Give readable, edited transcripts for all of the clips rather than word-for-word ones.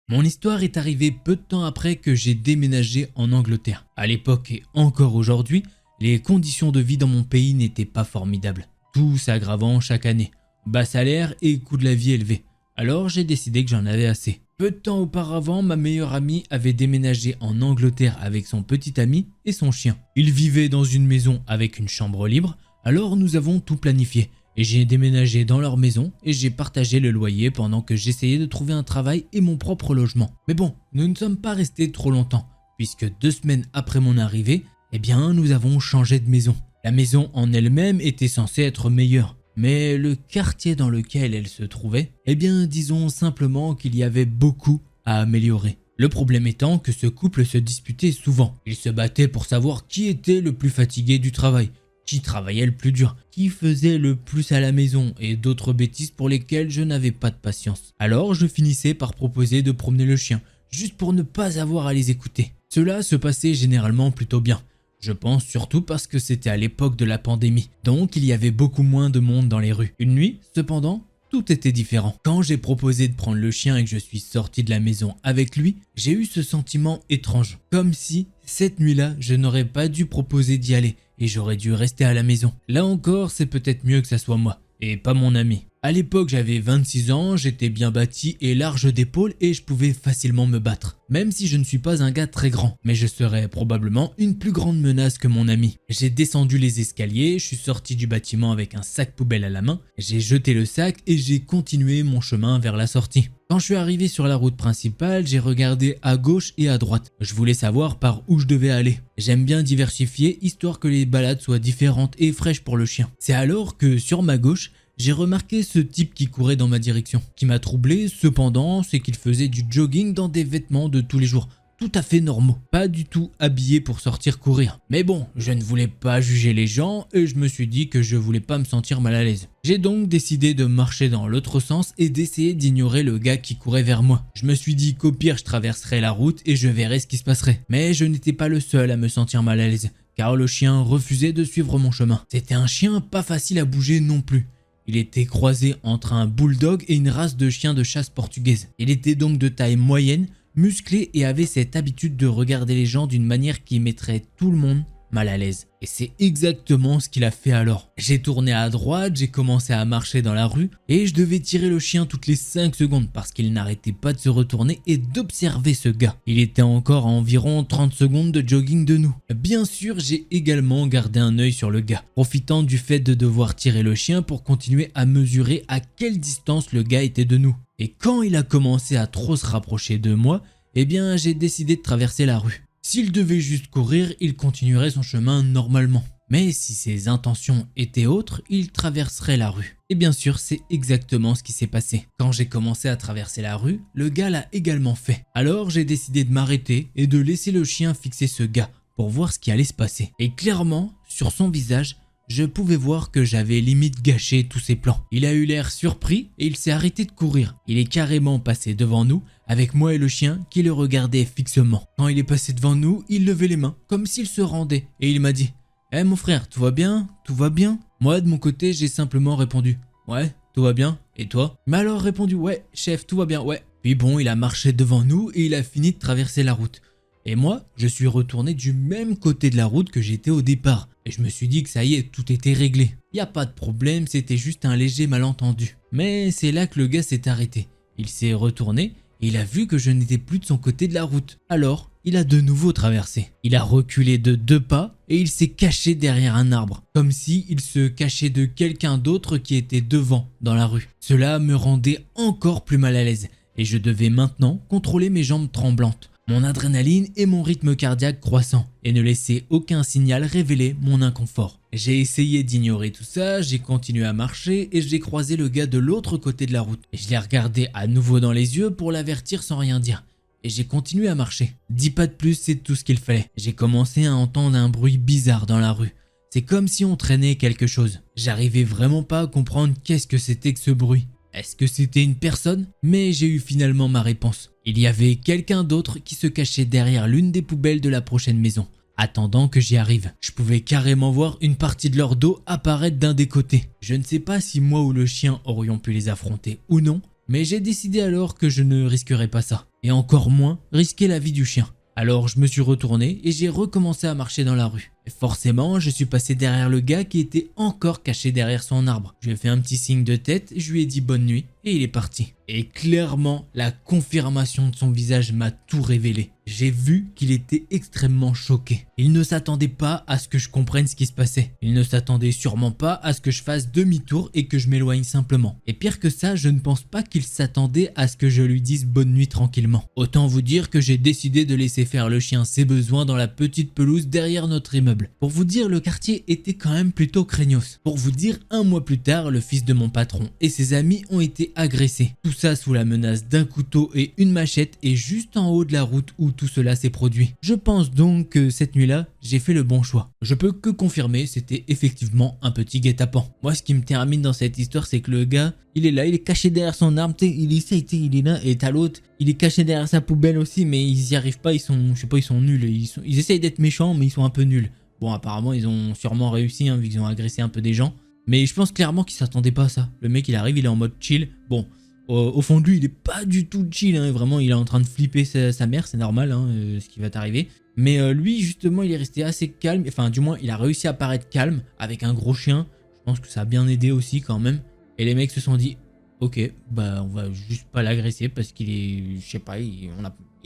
Mon histoire est arrivée peu de temps après que j'ai déménagé en Angleterre. À l'époque et encore aujourd'hui, les conditions de vie dans mon pays n'étaient pas formidables. Tout s'aggravant chaque année. Bas salaire et coût de la vie élevé. Alors j'ai décidé que j'en avais assez. Peu de temps auparavant, ma meilleure amie avait déménagé en Angleterre avec son petit ami et son chien. Ils vivaient dans une maison avec une chambre libre, alors nous avons tout planifié. Et j'ai déménagé dans leur maison et j'ai partagé le loyer pendant que j'essayais de trouver un travail et mon propre logement. Mais bon, nous ne sommes pas restés trop longtemps, puisque 2 semaines après mon arrivée, nous avons changé de maison. La maison en elle-même était censée être meilleure, mais le quartier dans lequel elle se trouvait, disons simplement qu'il y avait beaucoup à améliorer. Le problème étant que ce couple se disputait souvent. Ils se battaient pour savoir qui était le plus fatigué du travail, qui travaillait le plus dur, qui faisait le plus à la maison et d'autres bêtises pour lesquelles je n'avais pas de patience. Alors je finissais par proposer de promener le chien, juste pour ne pas avoir à les écouter. Cela se passait généralement plutôt bien. Je pense surtout parce que c'était à l'époque de la pandémie, donc il y avait beaucoup moins de monde dans les rues. Une nuit, cependant, tout était différent. Quand j'ai proposé de prendre le chien et que je suis sorti de la maison avec lui, j'ai eu ce sentiment étrange. Comme si, cette nuit-là, je n'aurais pas dû proposer d'y aller et j'aurais dû rester à la maison. Là encore, c'est peut-être mieux que ça soit moi et pas mon ami. À l'époque, j'avais 26 ans, j'étais bien bâti et large d'épaules et je pouvais facilement me battre. Même si je ne suis pas un gars très grand, mais je serais probablement une plus grande menace que mon ami. J'ai descendu les escaliers, je suis sorti du bâtiment avec un sac poubelle à la main, j'ai jeté le sac et j'ai continué mon chemin vers la sortie. Quand je suis arrivé sur la route principale, j'ai regardé à gauche et à droite. Je voulais savoir par où je devais aller. J'aime bien diversifier, histoire que les balades soient différentes et fraîches pour le chien. C'est alors que sur ma gauche, j'ai remarqué ce type qui courait dans ma direction. Ce qui m'a troublé cependant, c'est qu'il faisait du jogging dans des vêtements de tous les jours. Tout à fait normaux, pas du tout habillé pour sortir courir. Mais bon, je ne voulais pas juger les gens et je me suis dit que je voulais pas me sentir mal à l'aise. J'ai donc décidé de marcher dans l'autre sens et d'essayer d'ignorer le gars qui courait vers moi. Je me suis dit qu'au pire je traverserais la route et je verrais ce qui se passerait. Mais je n'étais pas le seul à me sentir mal à l'aise, car le chien refusait de suivre mon chemin. C'était un chien pas facile à bouger non plus. Il était croisé entre un bulldog et une race de chien de chasse portugaise. Il était donc de taille moyenne, musclé et avait cette habitude de regarder les gens d'une manière qui mettrait tout le monde mal à l'aise. Et c'est exactement ce qu'il a fait alors. J'ai tourné à droite, j'ai commencé à marcher dans la rue et je devais tirer le chien toutes les 5 secondes parce qu'il n'arrêtait pas de se retourner et d'observer ce gars. Il était encore à environ 30 secondes de jogging de nous. Bien sûr, j'ai également gardé un œil sur le gars, profitant du fait de devoir tirer le chien pour continuer à mesurer à quelle distance le gars était de nous. Et quand il a commencé à trop se rapprocher de moi, j'ai décidé de traverser la rue. S'il devait juste courir, il continuerait son chemin normalement. Mais si ses intentions étaient autres, il traverserait la rue. Et bien sûr, c'est exactement ce qui s'est passé. Quand j'ai commencé à traverser la rue, le gars l'a également fait. Alors j'ai décidé de m'arrêter et de laisser le chien fixer ce gars pour voir ce qui allait se passer. Et clairement, sur son visage, je pouvais voir que j'avais limite gâché tous ses plans. Il a eu l'air surpris et il s'est arrêté de courir. Il est carrément passé devant nous avec moi et le chien qui le regardaient fixement. Quand il est passé devant nous, il levait les mains comme s'il se rendait et il m'a dit « Eh mon frère, tout va bien? Tout va bien ?» Moi de mon côté, j'ai simplement répondu « Ouais, tout va bien. Et toi ?» Il m'a alors répondu « Ouais, chef, tout va bien, ouais. » Puis bon, il a marché devant nous et il a fini de traverser la route. Et moi, je suis retourné du même côté de la route que j'étais au départ. Et je me suis dit que ça y est, tout était réglé. Y a pas de problème, c'était juste un léger malentendu. Mais c'est là que le gars s'est arrêté. Il s'est retourné et il a vu que je n'étais plus de son côté de la route. Alors, il a de nouveau traversé. Il a reculé de 2 pas et il s'est caché derrière un arbre. Comme si il se cachait de quelqu'un d'autre qui était devant dans la rue. Cela me rendait encore plus mal à l'aise. Et je devais maintenant contrôler mes jambes tremblantes, mon adrénaline et mon rythme cardiaque croissant et ne laisser aucun signal révéler mon inconfort. J'ai essayé d'ignorer tout ça, j'ai continué à marcher et j'ai croisé le gars de l'autre côté de la route. Et je l'ai regardé à nouveau dans les yeux pour l'avertir sans rien dire. Et j'ai continué à marcher. 10 pas de plus, c'est tout ce qu'il fallait. J'ai commencé à entendre un bruit bizarre dans la rue. C'est comme si on traînait quelque chose. J'arrivais vraiment pas à comprendre qu'est-ce que c'était que ce bruit. Est-ce que c'était une personne? Mais j'ai eu finalement ma réponse. Il y avait quelqu'un d'autre qui se cachait derrière l'une des poubelles de la prochaine maison, attendant que j'y arrive. Je pouvais carrément voir une partie de leur dos apparaître d'un des côtés. Je ne sais pas si moi ou le chien aurions pu les affronter ou non, Mais j'ai décidé alors que je ne risquerais pas ça, et encore moins risquer la vie du chien. Alors je me suis retourné et j'ai recommencé à marcher dans la rue. Et forcément, je suis passé derrière le gars qui était encore caché derrière son arbre. Je lui ai fait un petit signe de tête, je lui ai dit bonne nuit et il est parti. Et clairement, la confirmation de son visage m'a tout révélé. J'ai vu qu'il était extrêmement choqué. Il ne s'attendait pas à ce que je comprenne ce qui se passait. Il ne s'attendait sûrement pas à ce que je fasse demi-tour et que je m'éloigne simplement. Et pire que ça, je ne pense pas qu'il s'attendait à ce que je lui dise bonne nuit tranquillement. Autant vous dire que j'ai décidé de laisser faire le chien ses besoins dans la petite pelouse derrière notre immeuble. Pour vous dire, le quartier était quand même plutôt craignos. Pour vous dire, un mois plus tard, le fils de mon patron et ses amis ont été agressés. Tout ça sous la menace d'un couteau et une machette et juste en haut de la route où tout cela s'est produit. Je pense donc que cette nuit-là, j'ai fait le bon choix. Je peux que confirmer, c'était effectivement un petit guet-apens. Moi, ce qui me termine dans cette histoire, c'est que le gars, il est là, il est caché derrière son arme, il essaye, il est là, et t'as l'autre, il est caché derrière sa poubelle aussi, mais ils y arrivent pas, ils sont, je sais pas, ils sont nuls. Ils essayent d'être méchants, mais ils sont un peu nuls. Bon, apparemment, ils ont sûrement réussi, vu qu'ils ont agressé un peu des gens. Mais je pense clairement qu'ils s'attendaient pas à ça. Le mec, il arrive, il est en mode chill. Bon, au fond de lui, il est pas du tout chill, vraiment, il est en train de flipper sa mère, c'est normal, ce qui va t'arriver. Mais lui, justement, il est resté assez calme, enfin, du moins, il a réussi à paraître calme avec un gros chien. Je pense que ça a bien aidé aussi, quand même. Et les mecs se sont dit, ok, bah, on va juste pas l'agresser parce qu'il est, je sais pas, il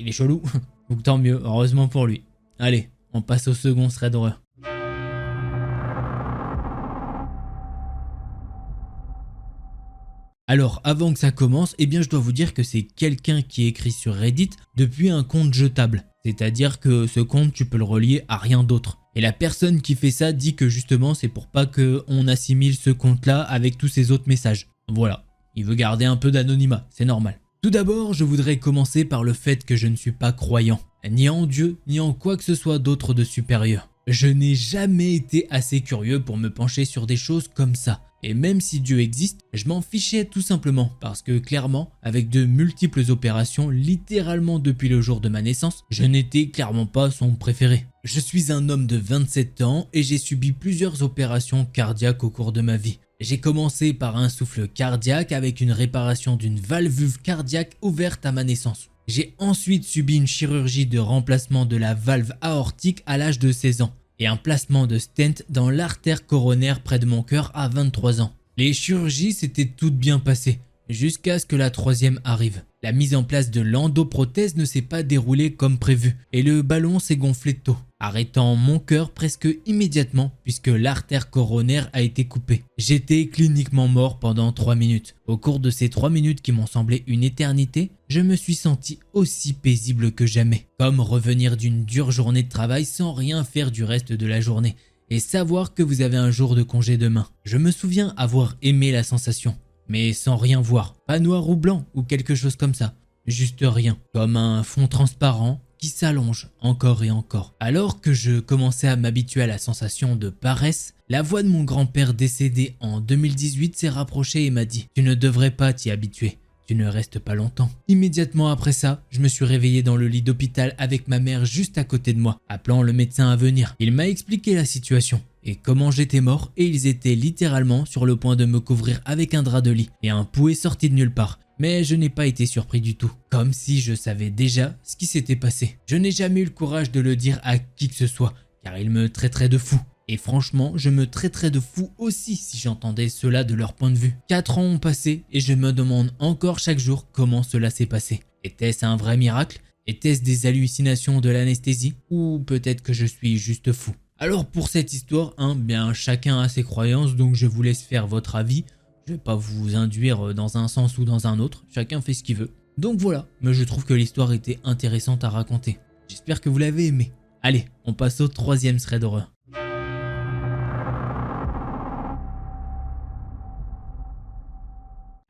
est chelou. Donc tant mieux, heureusement pour lui. Allez, on passe au second thread d'horreur. Alors avant que ça commence, eh bien je dois vous dire que c'est quelqu'un qui écrit sur Reddit depuis un compte jetable. C'est-à-dire que ce compte tu peux le relier à rien d'autre. Et la personne qui fait ça dit que justement c'est pour pas qu'on assimile ce compte là avec tous ces autres messages. Voilà, il veut garder un peu d'anonymat, c'est normal. Tout d'abord, je voudrais commencer par le fait que je ne suis pas croyant, ni en Dieu, ni en quoi que ce soit d'autre de supérieur. Je n'ai jamais été assez curieux pour me pencher sur des choses comme ça. Et même si Dieu existe, je m'en fichais tout simplement parce que clairement, avec de multiples opérations, littéralement depuis le jour de ma naissance, je n'étais clairement pas son préféré. Je suis un homme de 27 ans et j'ai subi plusieurs opérations cardiaques au cours de ma vie. J'ai commencé par un souffle cardiaque avec une réparation d'une valve cardiaque ouverte à ma naissance. J'ai ensuite subi une chirurgie de remplacement de la valve aortique à l'âge de 16 ans. Et un placement de stent dans l'artère coronaire près de mon cœur à 23 ans. Les chirurgies s'étaient toutes bien passées, jusqu'à ce que la troisième arrive. La mise en place de l'endoprothèse ne s'est pas déroulée comme prévu, et le ballon s'est gonflé tôt, arrêtant mon cœur presque immédiatement puisque l'artère coronaire a été coupée. J'étais cliniquement mort pendant 3 minutes. Au cours de ces 3 minutes qui m'ont semblé une éternité, je me suis senti aussi paisible que jamais. Comme revenir d'une dure journée de travail sans rien faire du reste de la journée et savoir que vous avez un jour de congé demain. Je me souviens avoir aimé la sensation, mais sans rien voir. Pas noir ou blanc ou quelque chose comme ça. Juste rien. Comme un fond transparent qui s'allonge encore et encore. Alors que je commençais à m'habituer à la sensation de paresse, la voix de mon grand-père décédé en 2018 s'est rapprochée et m'a dit « Tu ne devrais pas t'y habituer. Tu ne restes pas longtemps. » Immédiatement après ça, je me suis réveillé dans le lit d'hôpital avec ma mère juste à côté de moi, appelant le médecin à venir. Il m'a expliqué la situation et comment j'étais mort et ils étaient littéralement sur le point de me couvrir avec un drap de lit et un pouet sorti de nulle part. Mais je n'ai pas été surpris du tout, comme si je savais déjà ce qui s'était passé. Je n'ai jamais eu le courage de le dire à qui que ce soit, car ils me traiteraient de fou. Et franchement, je me traiterais de fou aussi si j'entendais cela de leur point de vue. 4 ans ont passé et je me demande encore chaque jour comment cela s'est passé. Était-ce un vrai miracle? Était-ce des hallucinations de l'anesthésie? Ou peut-être que je suis juste fou? Alors pour cette histoire, bien chacun a ses croyances, donc je vous laisse faire votre avis. Je vais pas vous induire dans un sens ou dans un autre, chacun fait ce qu'il veut. Donc voilà, mais je trouve que l'histoire était intéressante à raconter. J'espère que vous l'avez aimé. Allez, on passe au troisième thread d'horreur.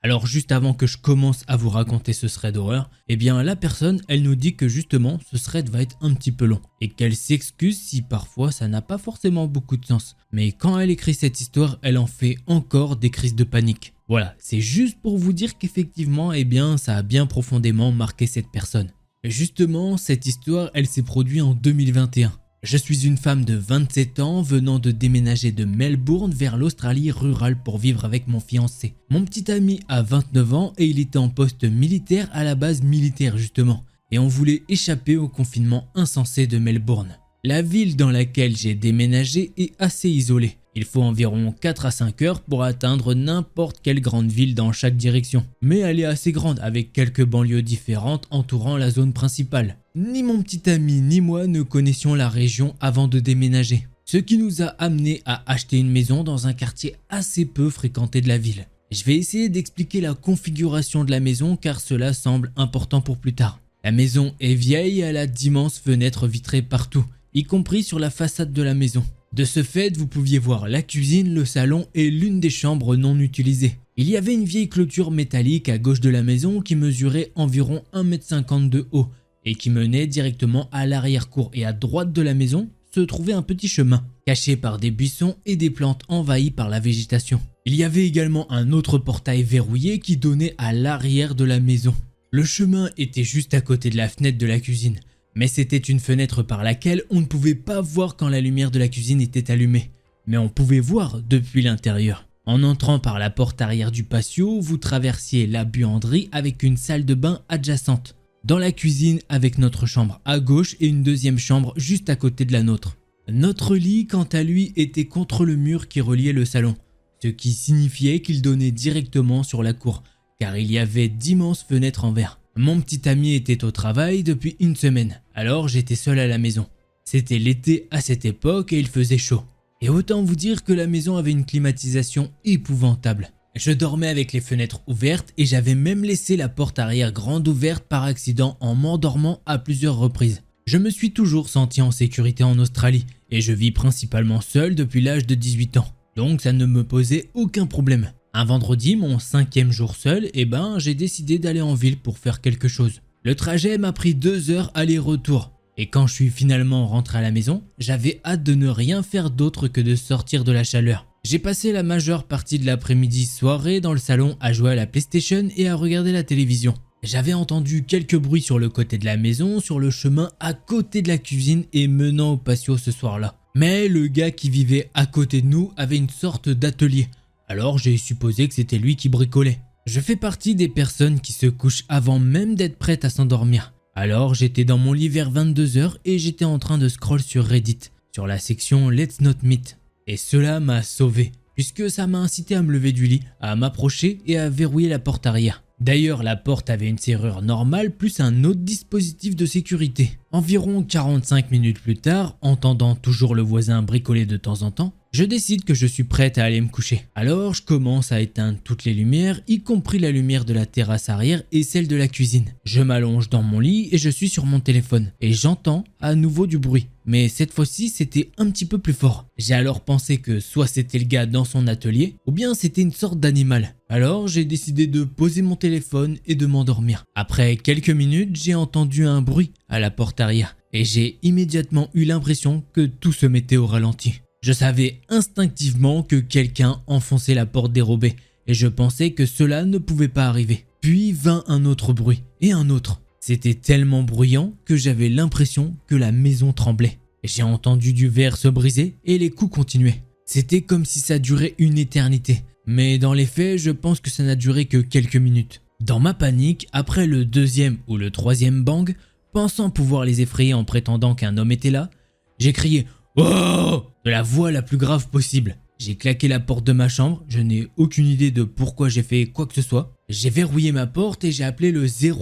Alors juste avant que je commence à vous raconter ce thread d'horreur, eh bien la personne, elle nous dit que justement ce thread va être un petit peu long et qu'elle s'excuse si parfois ça n'a pas forcément beaucoup de sens. Mais quand elle écrit cette histoire, elle en fait encore des crises de panique. Voilà, c'est juste pour vous dire qu'effectivement, eh bien ça a bien profondément marqué cette personne. Et justement, cette histoire, elle s'est produite en 2021. Je suis une femme de 27 ans venant de déménager de Melbourne vers l'Australie rurale pour vivre avec mon fiancé. Mon petit ami a 29 ans et il était en poste militaire à la base militaire justement. Et on voulait échapper au confinement insensé de Melbourne. La ville dans laquelle j'ai déménagé est assez isolée. Il faut environ 4 à 5 heures pour atteindre n'importe quelle grande ville dans chaque direction. Mais elle est assez grande avec quelques banlieues différentes entourant la zone principale. Ni mon petit ami ni moi ne connaissions la région avant de déménager. Ce qui nous a amené à acheter une maison dans un quartier assez peu fréquenté de la ville. Je vais essayer d'expliquer la configuration de la maison car cela semble important pour plus tard. La maison est vieille et elle a d'immenses fenêtres vitrées partout, y compris sur la façade de la maison. De ce fait, vous pouviez voir la cuisine, le salon et l'une des chambres non utilisées. Il y avait une vieille clôture métallique à gauche de la maison qui mesurait environ 1,50 m de haut et qui menait directement à l'arrière-cour, et à droite de la maison se trouvait un petit chemin, caché par des buissons et des plantes envahies par la végétation. Il y avait également un autre portail verrouillé qui donnait à l'arrière de la maison. Le chemin était juste à côté de la fenêtre de la cuisine. Mais c'était une fenêtre par laquelle on ne pouvait pas voir quand la lumière de la cuisine était allumée. Mais on pouvait voir depuis l'intérieur. En entrant par la porte arrière du patio, vous traversiez la buanderie avec une salle de bain adjacente. Dans la cuisine avec notre chambre à gauche et une deuxième chambre juste à côté de la nôtre. Notre lit, quant à lui, était contre le mur qui reliait le salon. Ce qui signifiait qu'il donnait directement sur la cour, car il y avait d'immenses fenêtres en verre. Mon petit ami était au travail depuis une semaine, alors j'étais seul à la maison. C'était l'été à cette époque et il faisait chaud. Et autant vous dire que la maison avait une climatisation épouvantable. Je dormais avec les fenêtres ouvertes et j'avais même laissé la porte arrière grande ouverte par accident en m'endormant à plusieurs reprises. Je me suis toujours senti en sécurité en Australie et je vis principalement seul depuis l'âge de 18 ans. Donc ça ne me posait aucun problème. Un vendredi, mon 5e jour seul, j'ai décidé d'aller en ville pour faire quelque chose. Le trajet m'a pris 2 heures aller-retour. Et quand je suis finalement rentré à la maison, j'avais hâte de ne rien faire d'autre que de sortir de la chaleur. J'ai passé la majeure partie de l'après-midi soirée dans le salon à jouer à la PlayStation et à regarder la télévision. J'avais entendu quelques bruits sur le côté de la maison, sur le chemin à côté de la cuisine et menant au patio ce soir-là. Mais le gars qui vivait à côté de nous avait une sorte d'atelier. Alors j'ai supposé que c'était lui qui bricolait. Je fais partie des personnes qui se couchent avant même d'être prêtes à s'endormir. Alors j'étais dans mon lit vers 22 h et j'étais en train de scroll sur Reddit, sur la section Let's Not Meet. Et cela m'a sauvé, puisque ça m'a incité à me lever du lit, à m'approcher et à verrouiller la porte arrière. D'ailleurs, la porte avait une serrure normale plus un autre dispositif de sécurité. Environ 45 minutes plus tard, entendant toujours le voisin bricoler de temps en temps, je décide que je suis prête à aller me coucher. Alors je commence à éteindre toutes les lumières, y compris la lumière de la terrasse arrière et celle de la cuisine. Je m'allonge dans mon lit et je suis sur mon téléphone. Et j'entends à nouveau du bruit. Mais cette fois-ci, c'était un petit peu plus fort. J'ai alors pensé que soit c'était le gars dans son atelier, ou bien c'était une sorte d'animal. Alors j'ai décidé de poser mon téléphone et de m'endormir. Après quelques minutes, j'ai entendu un bruit à la porte arrière. Et j'ai immédiatement eu l'impression que tout se mettait au ralenti. Je savais instinctivement que quelqu'un enfonçait la porte dérobée et je pensais que cela ne pouvait pas arriver. Puis vint un autre bruit et un autre. C'était tellement bruyant que j'avais l'impression que la maison tremblait. J'ai entendu du verre se briser et les coups continuaient. C'était comme si ça durait une éternité. Mais dans les faits, je pense que ça n'a duré que quelques minutes. Dans ma panique, après le deuxième ou le troisième bang, pensant pouvoir les effrayer en prétendant qu'un homme était là, j'ai crié « Oh !» de la voix la plus grave possible. J'ai claqué la porte de ma chambre, je n'ai aucune idée de pourquoi j'ai fait quoi que ce soit. J'ai verrouillé ma porte et j'ai appelé le 000.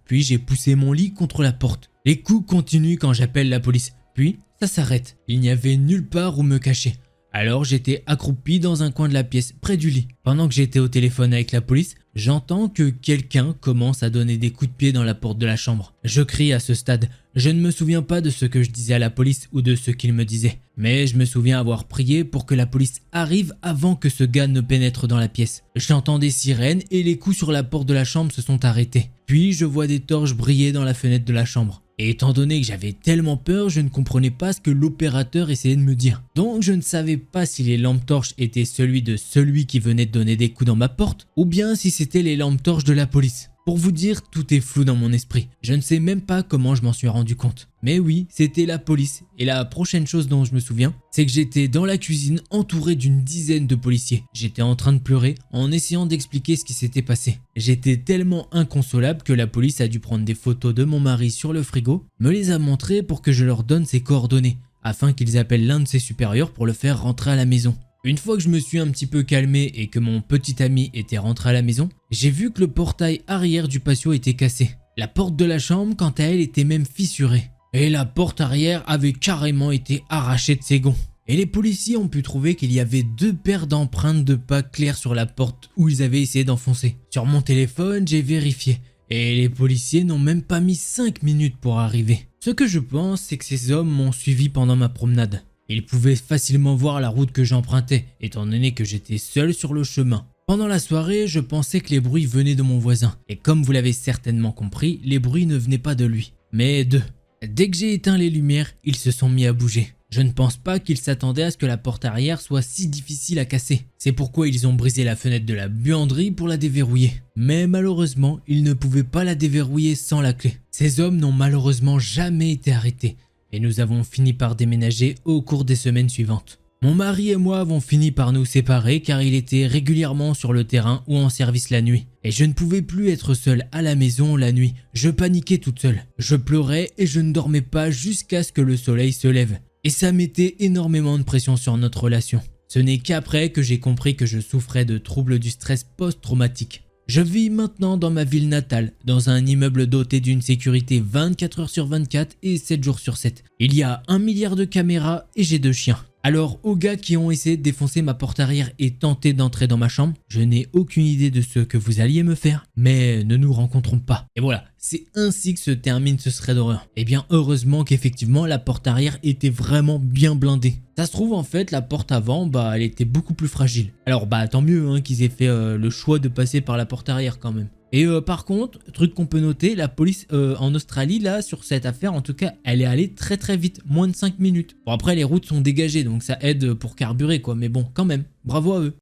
Puis j'ai poussé mon lit contre la porte. Les coups continuent quand j'appelle la police. Puis ça s'arrête. Il n'y avait nulle part où me cacher. Alors j'étais accroupi dans un coin de la pièce, près du lit. Pendant que j'étais au téléphone avec la police, j'entends que quelqu'un commence à donner des coups de pied dans la porte de la chambre. Je crie à ce stade. Je ne me souviens pas de ce que je disais à la police ou de ce qu'il me disait. Mais je me souviens avoir prié pour que la police arrive avant que ce gars ne pénètre dans la pièce. J'entends des sirènes et les coups sur la porte de la chambre se sont arrêtés. Puis je vois des torches briller dans la fenêtre de la chambre. Et étant donné que j'avais tellement peur, je ne comprenais pas ce que l'opérateur essayait de me dire. Donc je ne savais pas si les lampes torches étaient celui qui venait de donner des coups dans ma porte, ou bien si c'était les lampes torches de la police. Pour vous dire, tout est flou dans mon esprit. Je ne sais même pas comment je m'en suis rendu compte. Mais oui, c'était la police. Et la prochaine chose dont je me souviens, c'est que j'étais dans la cuisine entouré d'une dizaine de policiers. J'étais en train de pleurer en essayant d'expliquer ce qui s'était passé. J'étais tellement inconsolable que la police a dû prendre des photos de mon mari sur le frigo, me les a montrées pour que je leur donne ses coordonnées, afin qu'ils appellent l'un de ses supérieurs pour le faire rentrer à la maison. Une fois que je me suis un petit peu calmé et que mon petit ami était rentré à la maison, j'ai vu que le portail arrière du patio était cassé. La porte de la chambre, quant à elle, était même fissurée. Et la porte arrière avait carrément été arrachée de ses gonds. Et les policiers ont pu trouver qu'il y avait 2 paires d'empreintes de pas claires sur la porte où ils avaient essayé d'enfoncer. Sur mon téléphone, j'ai vérifié. Et les policiers n'ont même pas mis 5 minutes pour arriver. Ce que je pense, c'est que ces hommes m'ont suivi pendant ma promenade. Ils pouvaient facilement voir la route que j'empruntais, étant donné que j'étais seul sur le chemin. Pendant la soirée, je pensais que les bruits venaient de mon voisin. Et comme vous l'avez certainement compris, les bruits ne venaient pas de lui, mais d'eux. Dès que j'ai éteint les lumières, ils se sont mis à bouger. Je ne pense pas qu'ils s'attendaient à ce que la porte arrière soit si difficile à casser. C'est pourquoi ils ont brisé la fenêtre de la buanderie pour la déverrouiller. Mais malheureusement, ils ne pouvaient pas la déverrouiller sans la clé. Ces hommes n'ont malheureusement jamais été arrêtés. Et nous avons fini par déménager au cours des semaines suivantes. Mon mari et moi avons fini par nous séparer car il était régulièrement sur le terrain ou en service la nuit. Et je ne pouvais plus être seul à la maison la nuit. Je paniquais toute seule. Je pleurais et je ne dormais pas jusqu'à ce que le soleil se lève. Et ça mettait énormément de pression sur notre relation. Ce n'est qu'après que j'ai compris que je souffrais de troubles du stress post-traumatique. Je vis maintenant dans ma ville natale, dans un immeuble doté d'une sécurité 24 heures sur 24 et 7 jours sur 7. Il y a 1 milliard de caméras et j'ai 2 chiens. Alors aux gars qui ont essayé de défoncer ma porte arrière et tenté d'entrer dans ma chambre, je n'ai aucune idée de ce que vous alliez me faire, mais ne nous rencontrons pas. Et voilà, c'est ainsi que se termine ce thread d'horreur. Et bien heureusement qu'effectivement la porte arrière était vraiment bien blindée. Ça se trouve en fait la porte avant, elle était beaucoup plus fragile. Alors tant mieux qu'ils aient fait le choix de passer par la porte arrière quand même. Et par contre, truc qu'on peut noter, la police en Australie, là, sur cette affaire, en tout cas, elle est allée très très vite, moins de 5 minutes. Bon, après, les routes sont dégagées, donc ça aide pour carburer, quoi. Mais bon, quand même, bravo à eux.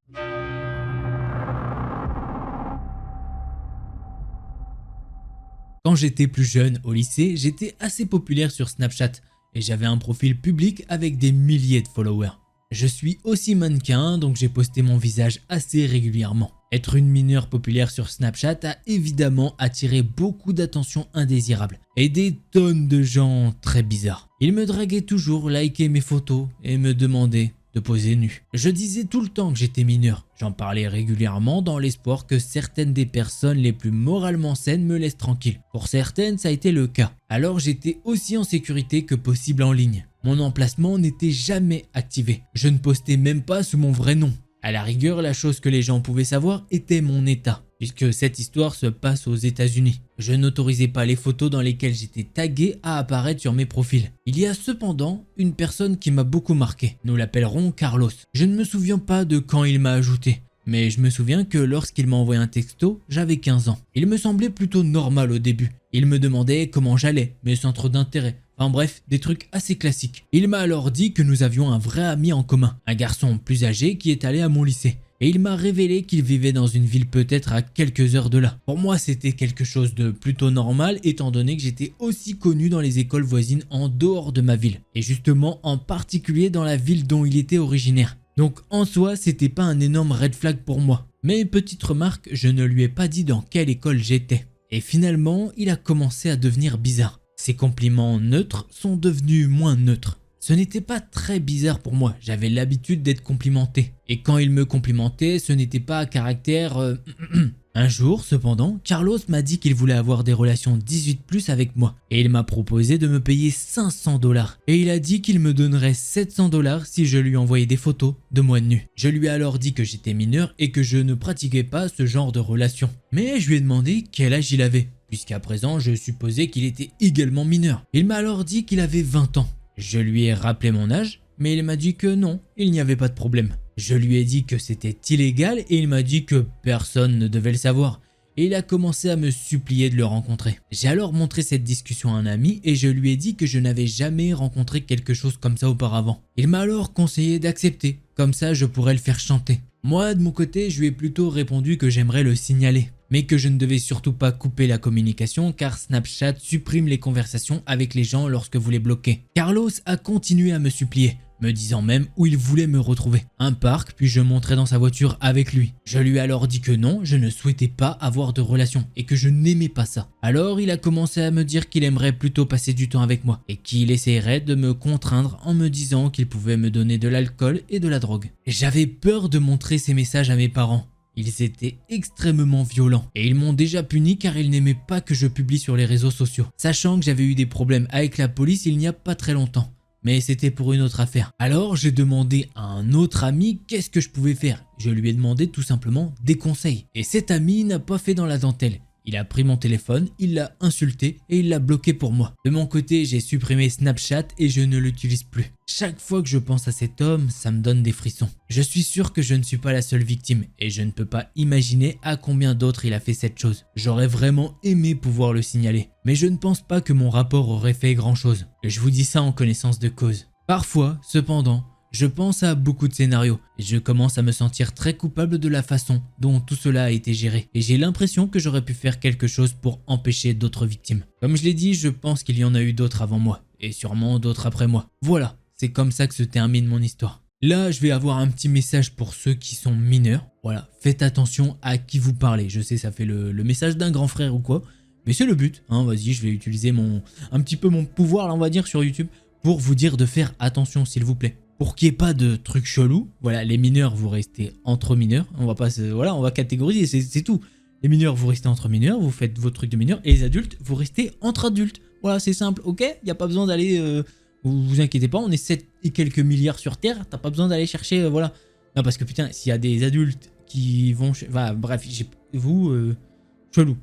Quand j'étais plus jeune, au lycée, j'étais assez populaire sur Snapchat. Et j'avais un profil public avec des milliers de followers. Je suis aussi mannequin, donc j'ai posté mon visage assez régulièrement. Être une mineure populaire sur Snapchat a évidemment attiré beaucoup d'attention indésirable et des tonnes de gens très bizarres. Ils me draguaient toujours, likaient mes photos et me demandaient de poser nu. Je disais tout le temps que j'étais mineur. J'en parlais régulièrement dans l'espoir que certaines des personnes les plus moralement saines me laissent tranquille. Pour certaines, ça a été le cas. Alors j'étais aussi en sécurité que possible en ligne. Mon emplacement n'était jamais activé. Je ne postais même pas sous mon vrai nom. À la rigueur, la chose que les gens pouvaient savoir était mon état, puisque cette histoire se passe aux États-Unis. Je n'autorisais pas les photos dans lesquelles j'étais tagué à apparaître sur mes profils. Il y a cependant une personne qui m'a beaucoup marqué. Nous l'appellerons Carlos. Je ne me souviens pas de quand il m'a ajouté, mais je me souviens que lorsqu'il m'a envoyé un texto, j'avais 15 ans. Il me semblait plutôt normal au début. Il me demandait comment j'allais, mes centres d'intérêt. Enfin bref, des trucs assez classiques. Il m'a alors dit que nous avions un vrai ami en commun, un garçon plus âgé qui est allé à mon lycée. Et il m'a révélé qu'il vivait dans une ville peut-être à quelques heures de là. Pour moi, c'était quelque chose de plutôt normal étant donné que j'étais aussi connu dans les écoles voisines en dehors de ma ville. Et justement, en particulier dans la ville dont il était originaire. Donc en soi, c'était pas un énorme red flag pour moi. Mais petite remarque, je ne lui ai pas dit dans quelle école j'étais. Et finalement, il a commencé à devenir bizarre. Ses compliments neutres sont devenus moins neutres. Ce n'était pas très bizarre pour moi, j'avais l'habitude d'être complimenté. Et quand il me complimentait, ce n'était pas à caractère... Un jour, cependant, Carlos m'a dit qu'il voulait avoir des relations 18+ avec moi. Et il m'a proposé de me payer 500 $. Et il a dit qu'il me donnerait 700 $ si je lui envoyais des photos de moi nu. Je lui ai alors dit que j'étais mineur et que je ne pratiquais pas ce genre de relation. Mais je lui ai demandé quel âge il avait, puisqu'à présent je supposais qu'il était également mineur. Il m'a alors dit qu'il avait 20 ans. Je lui ai rappelé mon âge, mais il m'a dit que non, il n'y avait pas de problème. Je lui ai dit que c'était illégal et il m'a dit que personne ne devait le savoir. Et il a commencé à me supplier de le rencontrer. J'ai alors montré cette discussion à un ami et je lui ai dit que je n'avais jamais rencontré quelque chose comme ça auparavant. Il m'a alors conseillé d'accepter, comme ça je pourrais le faire chanter. Moi de mon côté, je lui ai plutôt répondu que j'aimerais le signaler. mais que je ne devais surtout pas couper la communication car Snapchat supprime les conversations avec les gens lorsque vous les bloquez. Carlos a continué à me supplier, me disant même où il voulait me retrouver. Un parc, puis je monterai dans sa voiture avec lui. Je lui ai alors dit que non, je ne souhaitais pas avoir de relation et que je n'aimais pas ça. Alors il a commencé à me dire qu'il aimerait plutôt passer du temps avec moi et qu'il essaierait de me contraindre en me disant qu'il pouvait me donner de l'alcool et de la drogue. J'avais peur de montrer ces messages à mes parents. Ils étaient extrêmement violents et ils m'ont déjà puni car ils n'aimaient pas que je publie sur les réseaux sociaux, sachant que j'avais eu des problèmes avec la police il n'y a pas très longtemps. Mais c'était pour une autre affaire. Alors j'ai demandé à un autre ami qu'est-ce que je pouvais faire. Je lui ai demandé tout simplement des conseils. Et cet ami n'a pas fait dans la dentelle. Il a pris mon téléphone, il l'a insulté et il l'a bloqué pour moi. De mon côté, j'ai supprimé Snapchat et je ne l'utilise plus. Chaque fois que je pense à cet homme, ça me donne des frissons. Je suis sûr que je ne suis pas la seule victime et je ne peux pas imaginer à combien d'autres il a fait cette chose. J'aurais vraiment aimé pouvoir le signaler, mais je ne pense pas que mon rapport aurait fait grand chose. Je vous dis ça en connaissance de cause. Parfois, cependant, je pense à beaucoup de scénarios et je commence à me sentir très coupable de la façon dont tout cela a été géré et j'ai l'impression que j'aurais pu faire quelque chose pour empêcher d'autres victimes. Comme je l'ai dit, je pense qu'il y en a eu d'autres avant moi et sûrement d'autres après moi. Voilà, c'est comme ça que se termine mon histoire. Là, je vais avoir un petit message pour ceux qui sont mineurs. Voilà, faites attention à qui vous parlez. Je sais, ça fait le message d'un grand frère ou quoi, mais c'est le but. Hein, vas-y, je vais utiliser un petit peu mon pouvoir, là, on va dire, sur YouTube pour vous dire de faire attention, s'il vous plaît. Pour qu'il n'y ait pas de trucs chelous, voilà, les mineurs, vous restez entre mineurs. On va pas voilà, on va catégoriser, c'est tout. Les mineurs, vous restez entre mineurs, vous faites vos trucs de mineurs. Et les adultes, vous restez entre adultes. Voilà, c'est simple, ok? Il n'y a pas besoin d'aller... vous inquiétez pas, on est 7 et quelques milliards sur Terre. T'as pas besoin d'aller chercher, voilà. Non, parce que putain, s'il y a des adultes qui vont... Enfin, bref, vous... chelou.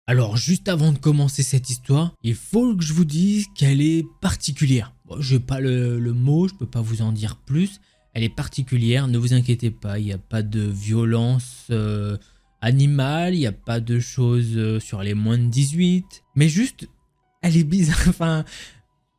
Alors juste avant de commencer cette histoire, il faut que je vous dise qu'elle est particulière. Bon, j'ai pas le mot, je peux pas vous en dire plus. Elle est particulière, ne vous inquiétez pas, il n'y a pas de violence animale, il n'y a pas de choses sur les moins de 18. Mais juste, elle est bizarre, enfin,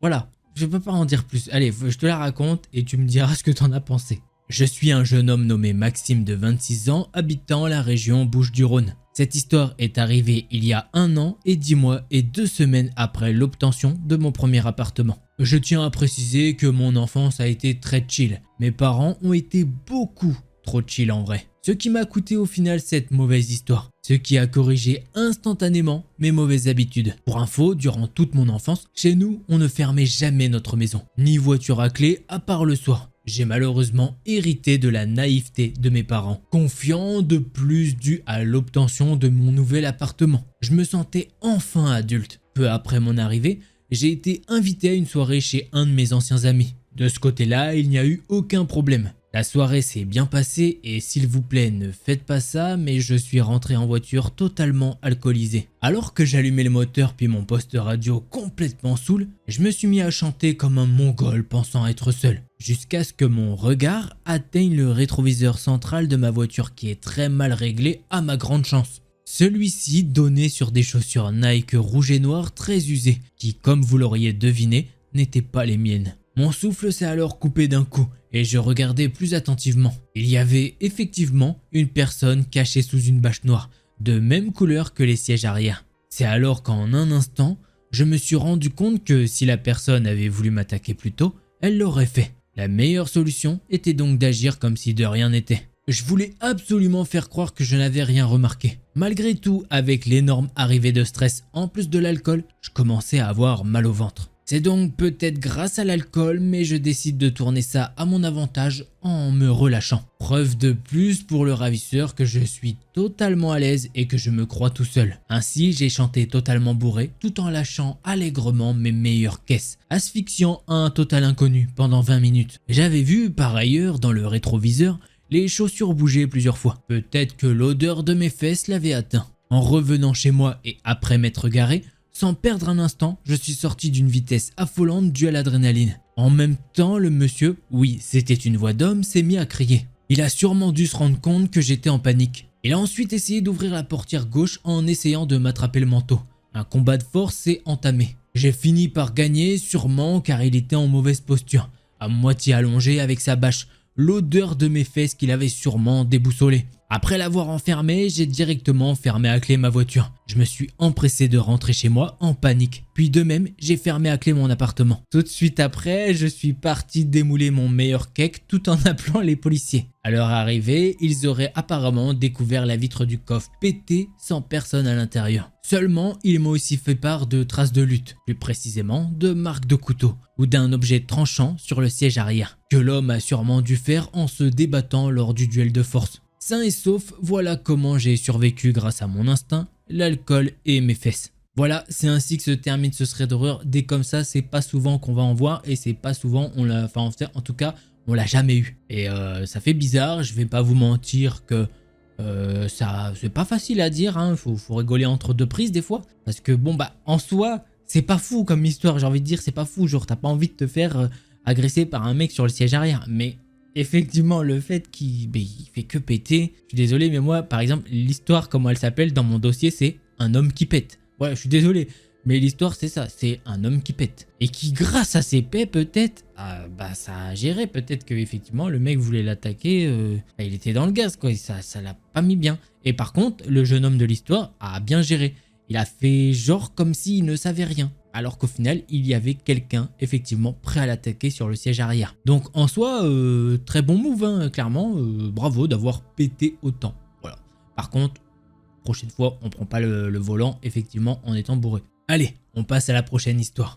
voilà, je peux pas en dire plus. Allez, je te la raconte et tu me diras ce que t'en as pensé. Je suis un jeune homme nommé Maxime de 26 ans, habitant la région Bouches-du-Rhône. Cette histoire est arrivée il y a 1 an et 10 mois et 2 semaines après l'obtention de mon premier appartement. Je tiens à préciser que mon enfance a été très chill. Mes parents ont été beaucoup trop chill en vrai. Ce qui m'a coûté au final cette mauvaise histoire. Ce qui a corrigé instantanément mes mauvaises habitudes. Pour info, durant toute mon enfance, chez nous, on ne fermait jamais notre maison. Ni voiture à clé à part le soir. J'ai malheureusement hérité de la naïveté de mes parents, confiants de plus dû à l'obtention de mon nouvel appartement. Je me sentais enfin adulte. Peu après mon arrivée, j'ai été invité à une soirée chez un de mes anciens amis. De ce côté-là, il n'y a eu aucun problème. La soirée s'est bien passée et s'il vous plaît ne faites pas ça, mais je suis rentré en voiture totalement alcoolisé. Alors que j'allumais le moteur puis mon poste radio complètement saoul, je me suis mis à chanter comme un mongol pensant être seul. Jusqu'à ce que mon regard atteigne le rétroviseur central de ma voiture qui est très mal réglé à ma grande chance. Celui-ci donnait sur des chaussures Nike rouge et noir très usées, qui comme vous l'auriez deviné, n'étaient pas les miennes. Mon souffle s'est alors coupé d'un coup et je regardais plus attentivement. Il y avait effectivement une personne cachée sous une bâche noire, de même couleur que les sièges arrière. C'est alors qu'en un instant, je me suis rendu compte que si la personne avait voulu m'attaquer plus tôt, elle l'aurait fait. La meilleure solution était donc d'agir comme si de rien n'était. Je voulais absolument faire croire que je n'avais rien remarqué. Malgré tout, avec l'énorme arrivée de stress en plus de l'alcool, je commençais à avoir mal au ventre. C'est donc peut-être grâce à l'alcool, mais je décide de tourner ça à mon avantage en me relâchant. Preuve de plus pour le ravisseur que je suis totalement à l'aise et que je me crois tout seul. Ainsi, j'ai chanté totalement bourré tout en lâchant allègrement mes meilleures caisses, asphyxiant un total inconnu pendant 20 minutes. J'avais vu par ailleurs dans le rétroviseur les chaussures bouger plusieurs fois. Peut-être que l'odeur de mes fesses l'avait atteint. En revenant chez moi et après m'être garé, sans perdre un instant, je suis sorti d'une vitesse affolante due à l'adrénaline. En même temps, le monsieur, oui, c'était une voix d'homme, s'est mis à crier. Il a sûrement dû se rendre compte que j'étais en panique. Il a ensuite essayé d'ouvrir la portière gauche en essayant de m'attraper le manteau. Un combat de force s'est entamé. J'ai fini par gagner, sûrement car il était en mauvaise posture, à moitié allongé avec sa bâche, l'odeur de mes fesses qui l'avait sûrement déboussolé. Après l'avoir enfermé, j'ai directement fermé à clé ma voiture. Je me suis empressé de rentrer chez moi en panique. Puis de même, j'ai fermé à clé mon appartement. Tout de suite après, je suis parti démouler mon meilleur cake tout en appelant les policiers. À leur arrivée, ils auraient apparemment découvert la vitre du coffre pétée sans personne à l'intérieur. Seulement, ils m'ont aussi fait part de traces de lutte, plus précisément de marques de couteau ou d'un objet tranchant sur le siège arrière, que l'homme a sûrement dû faire en se débattant lors du duel de force. Sain et sauf, voilà comment j'ai survécu grâce à mon instinct, l'alcool et mes fesses. Voilà, c'est ainsi que se termine ce thread d'horreur. Dès comme ça, c'est pas souvent qu'on va en voir et c'est pas souvent on l'a, enfin en tout cas, on l'a jamais eu. Et ça fait bizarre, je vais pas vous mentir que ça c'est pas facile à dire, hein. Faut rigoler entre deux prises des fois. Parce que bon bah en soi, c'est pas fou comme histoire, j'ai envie de dire, c'est pas fou. Genre t'as pas envie de te faire agresser par un mec sur le siège arrière. Mais effectivement, le fait qu'il fait que péter, je suis désolé, mais moi, par exemple, l'histoire, comment elle s'appelle dans mon dossier, c'est un homme qui pète. Ouais, je suis désolé, mais l'histoire, c'est ça, c'est un homme qui pète. Et qui, grâce à ses paix, peut-être, ça a géré. Peut-être que effectivement le mec voulait l'attaquer, il était dans le gaz, quoi, et ça l'a pas mis bien. Et par contre, le jeune homme de l'histoire a bien géré. Il a fait genre comme s'il ne savait rien. Alors qu'au final, il y avait quelqu'un effectivement prêt à l'attaquer sur le siège arrière. Donc en soi, très bon move, hein, clairement, bravo d'avoir pété autant. Voilà. Par contre, prochaine fois, on prend pas le volant, effectivement, en étant bourré. Allez, on passe à la prochaine histoire.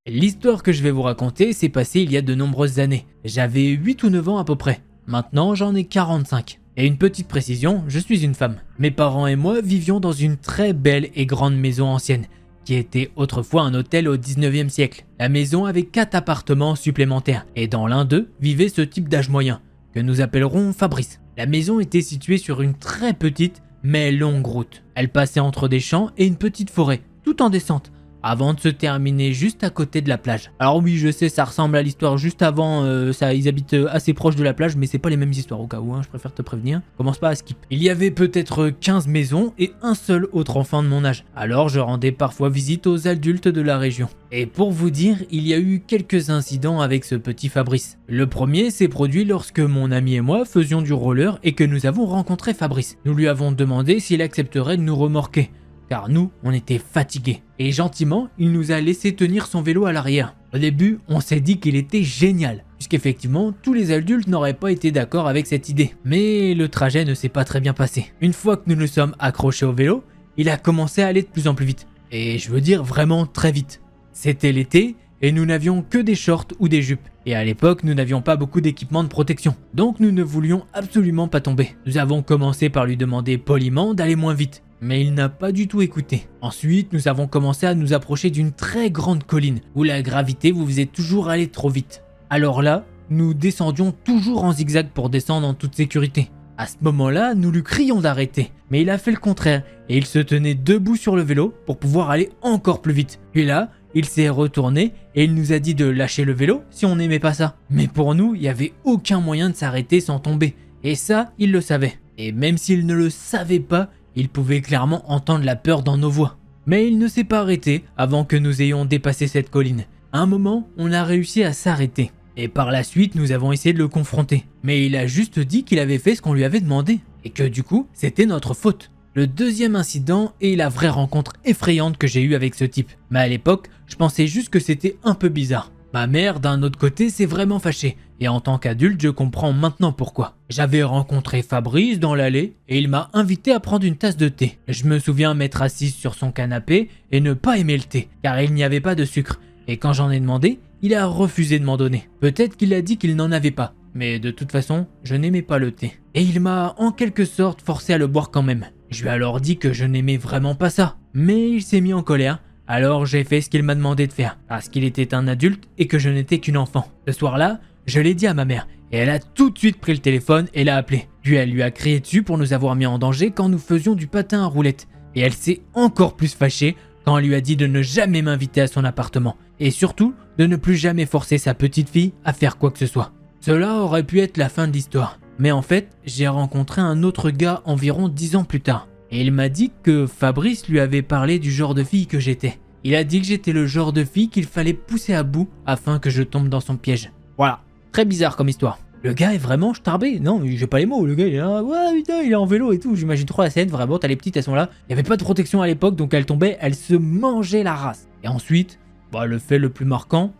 L'histoire que je vais vous raconter s'est passée il y a de nombreuses années. J'avais 8 ou 9 ans à peu près. Maintenant, j'en ai 45. Et une petite précision, je suis une femme. Mes parents et moi vivions dans une très belle et grande maison ancienne, qui était autrefois un hôtel au 19e siècle. La maison avait 4 appartements supplémentaires, et dans l'un d'eux vivait ce type d'âge moyen, que nous appellerons Fabrice. La maison était située sur une très petite mais longue route. Elle passait entre des champs et une petite forêt, tout en descente, avant de se terminer juste à côté de la plage. Alors oui, je sais, ça ressemble à l'histoire juste avant, ils habitent assez proche de la plage, mais c'est pas les mêmes histoires au cas où, hein, je préfère te prévenir. Commence pas à skip. Il y avait peut-être 15 maisons et un seul autre enfant de mon âge. Alors je rendais parfois visite aux adultes de la région. Et pour vous dire, il y a eu quelques incidents avec ce petit Fabrice. Le premier s'est produit lorsque mon ami et moi faisions du roller et que nous avons rencontré Fabrice. Nous lui avons demandé s'il accepterait de nous remorquer, car nous, on était fatigués. Et gentiment, il nous a laissé tenir son vélo à l'arrière. Au début, on s'est dit qu'il était génial, puisqu'effectivement, tous les adultes n'auraient pas été d'accord avec cette idée. Mais le trajet ne s'est pas très bien passé. Une fois que nous nous sommes accrochés au vélo, il a commencé à aller de plus en plus vite. Et je veux dire vraiment très vite. C'était l'été, et nous n'avions que des shorts ou des jupes. Et à l'époque, nous n'avions pas beaucoup d'équipement de protection. Donc nous ne voulions absolument pas tomber. Nous avons commencé par lui demander poliment d'aller moins vite. Mais il n'a pas du tout écouté. Ensuite, nous avons commencé à nous approcher d'une très grande colline, où la gravité vous faisait toujours aller trop vite. Alors là, nous descendions toujours en zigzag pour descendre en toute sécurité. À ce moment-là, nous lui crions d'arrêter, mais il a fait le contraire, et il se tenait debout sur le vélo pour pouvoir aller encore plus vite. Puis là, il s'est retourné et il nous a dit de lâcher le vélo si on n'aimait pas ça. Mais pour nous, il n'y avait aucun moyen de s'arrêter sans tomber, et ça, il le savait. Et même s'il ne le savait pas, il pouvait clairement entendre la peur dans nos voix. Mais il ne s'est pas arrêté avant que nous ayons dépassé cette colline. À un moment, on a réussi à s'arrêter. Et par la suite, nous avons essayé de le confronter. Mais il a juste dit qu'il avait fait ce qu'on lui avait demandé. Et que du coup, c'était notre faute. Le deuxième incident est la vraie rencontre effrayante que j'ai eue avec ce type. Mais à l'époque, je pensais juste que c'était un peu bizarre. Ma mère, d'un autre côté, s'est vraiment fâchée. Et en tant qu'adulte, je comprends maintenant pourquoi. J'avais rencontré Fabrice dans l'allée et il m'a invité à prendre une tasse de thé. Je me souviens m'être assise sur son canapé et ne pas aimer le thé, car il n'y avait pas de sucre. Et quand j'en ai demandé, il a refusé de m'en donner. Peut-être qu'il a dit qu'il n'en avait pas. Mais de toute façon, je n'aimais pas le thé. Et il m'a en quelque sorte forcé à le boire quand même. Je lui ai alors dit que je n'aimais vraiment pas ça. Mais il s'est mis en colère. Alors j'ai fait ce qu'il m'a demandé de faire, parce qu'il était un adulte et que je n'étais qu'une enfant. Ce soir-là, je l'ai dit à ma mère, et elle a tout de suite pris le téléphone et l'a appelé. Puis elle lui a crié dessus pour nous avoir mis en danger quand nous faisions du patin à roulettes. Et elle s'est encore plus fâchée quand elle lui a dit de ne jamais m'inviter à son appartement, et surtout de ne plus jamais forcer sa petite fille à faire quoi que ce soit. Cela aurait pu être la fin de l'histoire, mais en fait, j'ai rencontré un autre gars environ 10 ans plus tard. Et il m'a dit que Fabrice lui avait parlé du genre de fille que j'étais. Il a dit que j'étais le genre de fille qu'il fallait pousser à bout afin que je tombe dans son piège. Voilà, très bizarre comme histoire. Le gars est vraiment starbé. Non, j'ai pas les mots. Le gars il est là, ouais putain, il est en vélo et tout. J'imagine trop la scène, vraiment, t'as les petites, elles sont là. Il y avait pas de protection à l'époque, donc elles tombaient, elles se mangeaient la race. Et ensuite, le fait le plus marquant,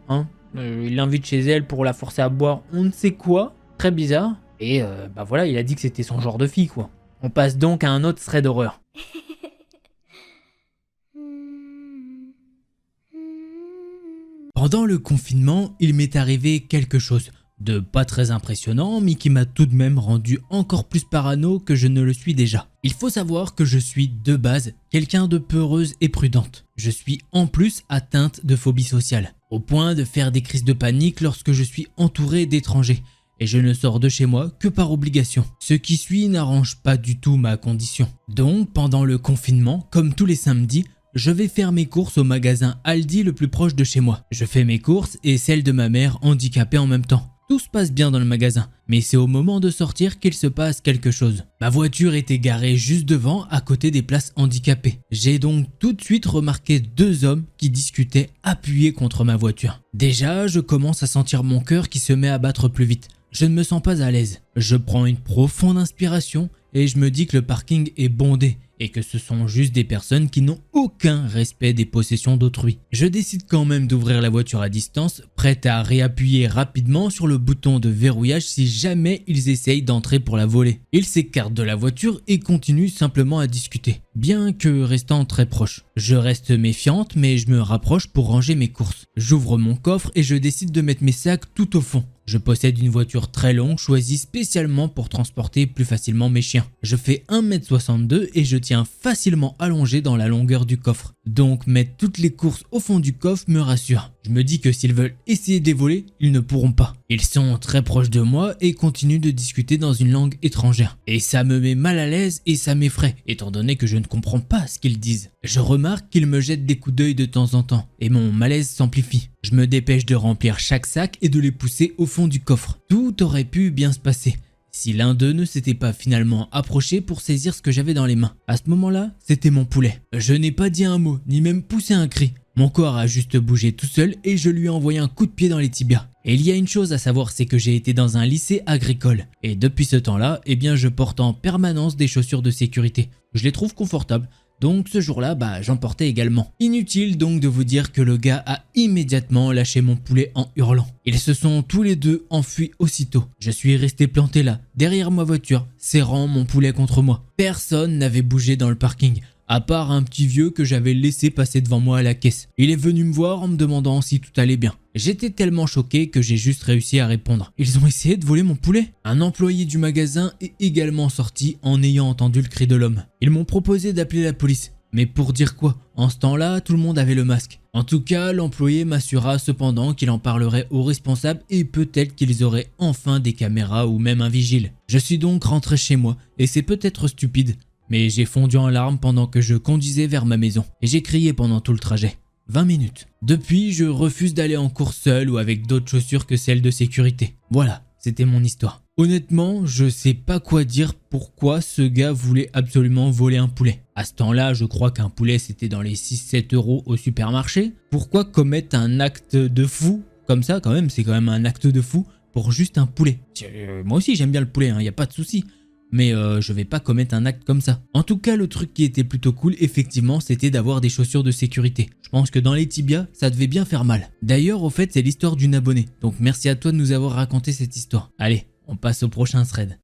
il l'invite chez elle pour la forcer à boire on ne sait quoi. Très bizarre. Et voilà, il a dit que c'était son genre de fille, quoi. On passe donc à un autre thread d'horreur. Pendant le confinement, il m'est arrivé quelque chose de pas très impressionnant, mais qui m'a tout de même rendu encore plus parano que je ne le suis déjà. Il faut savoir que je suis de base quelqu'un de peureuse et prudente. Je suis en plus atteinte de phobie sociale, au point de faire des crises de panique lorsque je suis entouré d'étrangers. Et je ne sors de chez moi que par obligation. Ce qui suit n'arrange pas du tout ma condition. Donc pendant le confinement, comme tous les samedis, je vais faire mes courses au magasin Aldi le plus proche de chez moi. Je fais mes courses et celles de ma mère handicapée en même temps. Tout se passe bien dans le magasin, mais c'est au moment de sortir qu'il se passe quelque chose. Ma voiture était garée juste devant, à côté des places handicapées. J'ai donc tout de suite remarqué deux hommes qui discutaient appuyés contre ma voiture. Déjà, je commence à sentir mon cœur qui se met à battre plus vite. Je ne me sens pas à l'aise. Je prends une profonde inspiration et je me dis que le parking est bondé et que ce sont juste des personnes qui n'ont aucun respect des possessions d'autrui. Je décide quand même d'ouvrir la voiture à distance, prête à réappuyer rapidement sur le bouton de verrouillage si jamais ils essayent d'entrer pour la voler. Ils s'écartent de la voiture et continuent simplement à discuter, bien que restant très proches. Je reste méfiante mais je me rapproche pour ranger mes courses. J'ouvre mon coffre et je décide de mettre mes sacs tout au fond. Je possède une voiture très longue choisie spécialement pour transporter plus facilement mes chiens. Je fais 1,62 m et je tiens facilement allongé dans la longueur du coffre. Donc mettre toutes les courses au fond du coffre me rassure. Je me dis que s'ils veulent essayer de les voler, ils ne pourront pas. Ils sont très proches de moi et continuent de discuter dans une langue étrangère. Et ça me met mal à l'aise et ça m'effraie, étant donné que je ne comprends pas ce qu'ils disent. Je remarque qu'ils me jettent des coups d'œil de temps en temps et mon malaise s'amplifie. Je me dépêche de remplir chaque sac et de les pousser au fond du coffre. Tout aurait pu bien se passer si l'un d'eux ne s'était pas finalement approché pour saisir ce que j'avais dans les mains. À ce moment-là, c'était mon poulet. Je n'ai pas dit un mot, ni même poussé un cri. Mon corps a juste bougé tout seul et je lui ai envoyé un coup de pied dans les tibias. Et il y a une chose à savoir, c'est que j'ai été dans un lycée agricole. Et depuis ce temps-là, je porte en permanence des chaussures de sécurité. Je les trouve confortables. Donc ce jour-là, j'en portais également. Inutile donc de vous dire que le gars a immédiatement lâché mon poulet en hurlant. Ils se sont tous les deux enfuis aussitôt. Je suis resté planté là, derrière ma voiture, serrant mon poulet contre moi. Personne n'avait bougé dans le parking, à part un petit vieux que j'avais laissé passer devant moi à la caisse. Il est venu me voir en me demandant si tout allait bien. J'étais tellement choqué que j'ai juste réussi à répondre. Ils ont essayé de voler mon poulet. Un employé du magasin est également sorti en ayant entendu le cri de l'homme. Ils m'ont proposé d'appeler la police. Mais pour dire quoi? En ce temps-là, tout le monde avait le masque. En tout cas, l'employé m'assura cependant qu'il en parlerait aux responsables et peut-être qu'ils auraient enfin des caméras ou même un vigile. Je suis donc rentré chez moi et c'est peut-être stupide, mais j'ai fondu en larmes pendant que je conduisais vers ma maison et j'ai crié pendant tout le trajet. 20 minutes. Depuis, je refuse d'aller en course seul ou avec d'autres chaussures que celles de sécurité. Voilà, c'était mon histoire. Honnêtement, je sais pas quoi dire pourquoi ce gars voulait absolument voler un poulet. À ce temps-là, je crois qu'un poulet c'était dans les 6-7 € au supermarché. Pourquoi commettre un acte de fou comme ça quand même? C'est quand même un acte de fou pour juste un poulet. Moi aussi j'aime bien le poulet, y a pas de souci. Mais je vais pas commettre un acte comme ça. En tout cas, le truc qui était plutôt cool, effectivement, c'était d'avoir des chaussures de sécurité. Je pense que dans les tibias, ça devait bien faire mal. D'ailleurs, au fait, c'est l'histoire d'une abonnée. Donc merci à toi de nous avoir raconté cette histoire. Allez, on passe au prochain thread.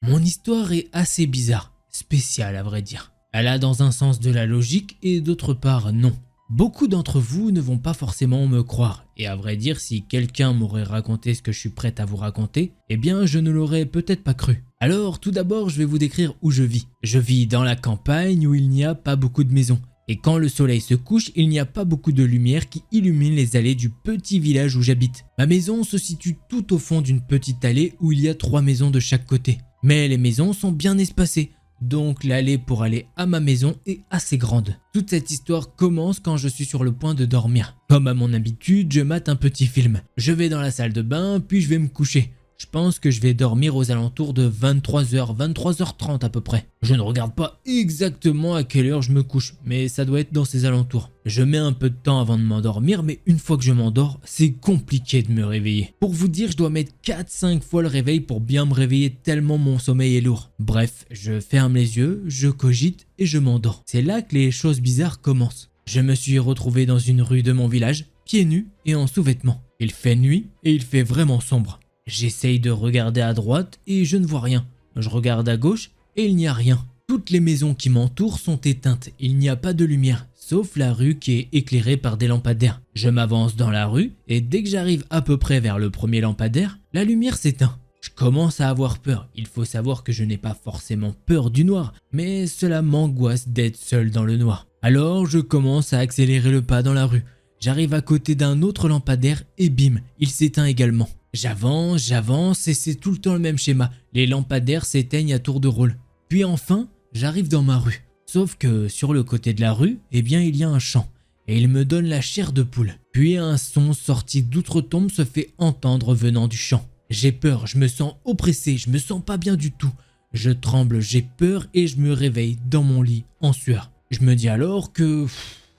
Mon histoire est assez bizarre, spéciale à vrai dire. Elle a dans un sens de la logique et d'autre part non. Beaucoup d'entre vous ne vont pas forcément me croire, et à vrai dire, si quelqu'un m'aurait raconté ce que je suis prête à vous raconter, je ne l'aurais peut-être pas cru. Alors tout d'abord, je vais vous décrire où je vis. Je vis dans la campagne où il n'y a pas beaucoup de maisons. Et quand le soleil se couche, il n'y a pas beaucoup de lumière qui illumine les allées du petit village où j'habite. Ma maison se situe tout au fond d'une petite allée où il y a 3 maisons de chaque côté. Mais les maisons sont bien espacées. Donc l'allée pour aller à ma maison est assez grande. Toute cette histoire commence quand je suis sur le point de dormir. Comme à mon habitude, je mate un petit film. Je vais dans la salle de bain, puis je vais me coucher. Je pense que je vais dormir aux alentours de 23h, 23h30 à peu près. Je ne regarde pas exactement à quelle heure je me couche, mais ça doit être dans ces alentours. Je mets un peu de temps avant de m'endormir, mais une fois que je m'endors, c'est compliqué de me réveiller. Pour vous dire, je dois mettre 4-5 fois le réveil pour bien me réveiller tellement mon sommeil est lourd. Bref, je ferme les yeux, je cogite et je m'endors. C'est là que les choses bizarres commencent. Je me suis retrouvé dans une rue de mon village, pieds nus et en sous-vêtements. Il fait nuit et il fait vraiment sombre. J'essaye de regarder à droite et je ne vois rien. Je regarde à gauche et il n'y a rien. Toutes les maisons qui m'entourent sont éteintes. Il n'y a pas de lumière, sauf la rue qui est éclairée par des lampadaires. Je m'avance dans la rue et dès que j'arrive à peu près vers le premier lampadaire, la lumière s'éteint. Je commence à avoir peur. Il faut savoir que je n'ai pas forcément peur du noir, mais cela m'angoisse d'être seul dans le noir. Alors je commence à accélérer le pas dans la rue. J'arrive à côté d'un autre lampadaire et bim, il s'éteint également. J'avance et c'est tout le temps le même schéma. Les lampadaires s'éteignent à tour de rôle. Puis enfin, j'arrive dans ma rue. Sauf que sur le côté de la rue, eh bien il y a un champ. Et il me donne la chair de poule. Puis un son sorti d'outre-tombe se fait entendre venant du champ. J'ai peur, je me sens oppressé, je me sens pas bien du tout. Je tremble, j'ai peur et je me réveille dans mon lit en sueur. Je me dis alors que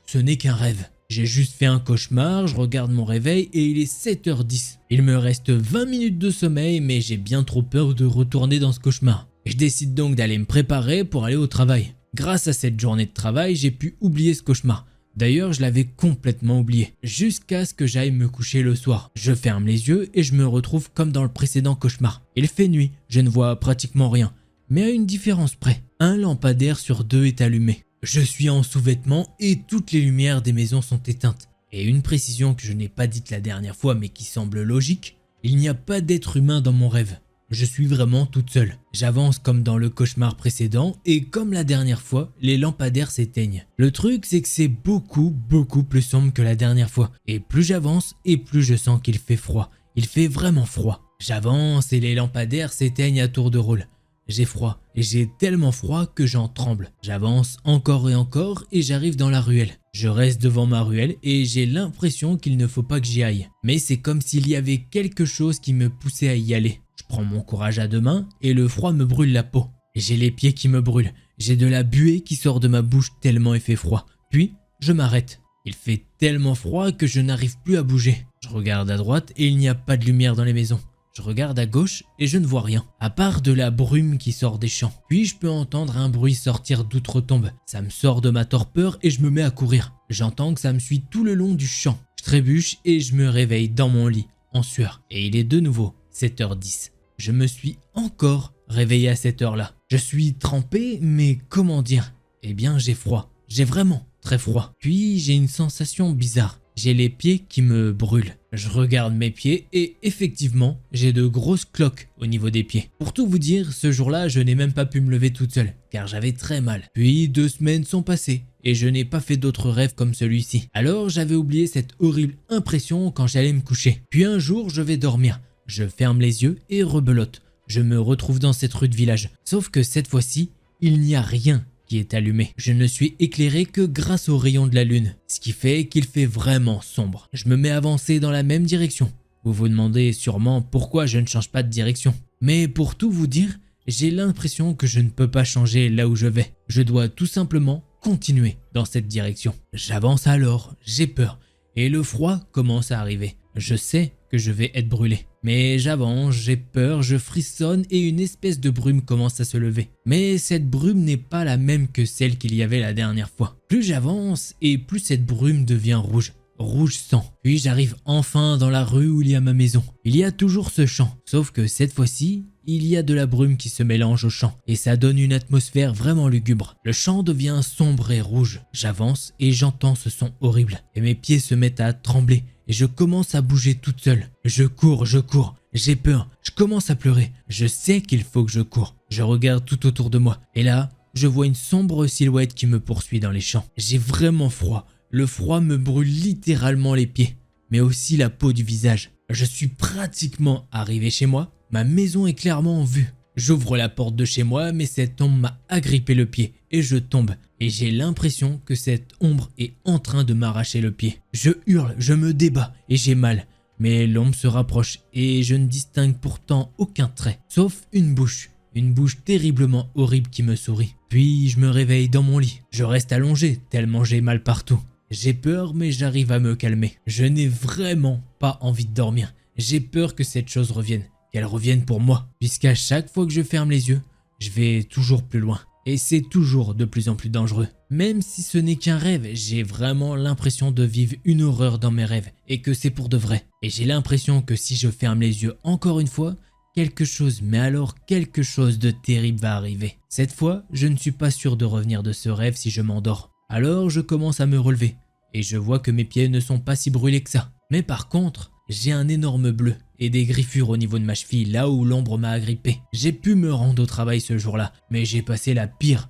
ce n'est qu'un rêve. J'ai juste fait un cauchemar, je regarde mon réveil et il est 7h10. Il me reste 20 minutes de sommeil mais j'ai bien trop peur de retourner dans ce cauchemar. Je décide donc d'aller me préparer pour aller au travail. Grâce à cette journée de travail, j'ai pu oublier ce cauchemar. D'ailleurs, je l'avais complètement oublié, jusqu'à ce que j'aille me coucher le soir. Je ferme les yeux et je me retrouve comme dans le précédent cauchemar. Il fait nuit, je ne vois pratiquement rien, mais à une différence près. Un lampadaire sur deux est allumé. Je suis en sous-vêtements et toutes les lumières des maisons sont éteintes. Et une précision que je n'ai pas dite la dernière fois mais qui semble logique, il n'y a pas d'être humain dans mon rêve. Je suis vraiment toute seule. J'avance comme dans le cauchemar précédent et comme la dernière fois, les lampadaires s'éteignent. Le truc c'est que c'est beaucoup plus sombre que la dernière fois. Et plus j'avance et plus je sens qu'il fait froid. Il fait vraiment froid. J'avance et les lampadaires s'éteignent à tour de rôle. J'ai froid et j'ai tellement froid que j'en tremble. J'avance encore et encore et j'arrive dans la ruelle. Je reste devant ma ruelle et j'ai l'impression qu'il ne faut pas que j'y aille. Mais c'est comme s'il y avait quelque chose qui me poussait à y aller. Je prends mon courage à deux mains et le froid me brûle la peau. J'ai les pieds qui me brûlent. J'ai de la buée qui sort de ma bouche tellement il fait froid. Puis, je m'arrête. Il fait tellement froid que je n'arrive plus à bouger. Je regarde à droite et il n'y a pas de lumière dans les maisons. Je regarde à gauche et je ne vois rien, à part de la brume qui sort des champs. Puis je peux entendre un bruit sortir d'outre-tombe. Ça me sort de ma torpeur et je me mets à courir. J'entends que ça me suit tout le long du champ. Je trébuche et je me réveille dans mon lit, en sueur. Et il est de nouveau 7h10. Je me suis encore réveillé à cette heure-là. Je suis trempé, mais comment dire? Eh bien j'ai froid. J'ai vraiment très froid. Puis j'ai une sensation bizarre. J'ai les pieds qui me brûlent. Je regarde mes pieds et effectivement, j'ai de grosses cloques au niveau des pieds. Pour tout vous dire, ce jour-là, je n'ai même pas pu me lever toute seule, car j'avais très mal. Puis 2 semaines sont passées et je n'ai pas fait d'autres rêves comme celui-ci. Alors j'avais oublié cette horrible impression quand j'allais me coucher. Puis un jour, je vais dormir. Je ferme les yeux et rebelote. Je me retrouve dans cette rue de village. Sauf que cette fois-ci, il n'y a rien qui est allumé. Je ne suis éclairé que grâce aux rayons de la lune, ce qui fait qu'il fait vraiment sombre. Je me mets à avancer dans la même direction. Vous vous demandez sûrement pourquoi je ne change pas de direction. Mais pour tout vous dire, j'ai l'impression que je ne peux pas changer là où je vais. Je dois tout simplement continuer dans cette direction. J'avance alors, j'ai peur, et le froid commence à arriver. Je sais que je vais être brûlé. Mais j'avance, j'ai peur, je frissonne et une espèce de brume commence à se lever. Mais cette brume n'est pas la même que celle qu'il y avait la dernière fois. Plus j'avance et plus cette brume devient rouge. Rouge sang. Puis j'arrive enfin dans la rue où il y a ma maison. Il y a toujours ce champ, sauf que cette fois-ci, il y a de la brume qui se mélange au champ et ça donne une atmosphère vraiment lugubre. Le champ devient sombre et rouge. J'avance et j'entends ce son horrible et mes pieds se mettent à trembler et je commence à bouger toute seule. Je cours, j'ai peur, je commence à pleurer. Je sais qu'il faut que je cours. Je regarde tout autour de moi et là, je vois une sombre silhouette qui me poursuit dans les champs. J'ai vraiment froid. Le froid me brûle littéralement les pieds, mais aussi la peau du visage. Je suis pratiquement arrivé chez moi. Ma maison est clairement en vue. J'ouvre la porte de chez moi, mais cette ombre m'a agrippé le pied et je tombe. Et j'ai l'impression que cette ombre est en train de m'arracher le pied. Je hurle, je me débats et j'ai mal. Mais l'ombre se rapproche et je ne distingue pourtant aucun trait, sauf une bouche terriblement horrible qui me sourit. Puis je me réveille dans mon lit. Je reste allongé, tellement j'ai mal partout. J'ai peur, mais j'arrive à me calmer. Je n'ai vraiment pas envie de dormir. J'ai peur que cette chose revienne, qu'elle revienne pour moi, puisqu'à chaque fois que je ferme les yeux, je vais toujours plus loin. Et c'est toujours de plus en plus dangereux. Même si ce n'est qu'un rêve, j'ai vraiment l'impression de vivre une horreur dans mes rêves et que c'est pour de vrai. Et j'ai l'impression que si je ferme les yeux encore une fois, quelque chose, mais alors quelque chose de terrible va arriver. Cette fois, je ne suis pas sûr de revenir de ce rêve si je m'endors. Alors je commence à me relever et je vois que mes pieds ne sont pas si brûlés que ça. Mais par contre, j'ai un énorme bleu et des griffures au niveau de ma cheville là où l'ombre m'a agrippé. J'ai pu me rendre au travail ce jour-là, mais j'ai passé la pire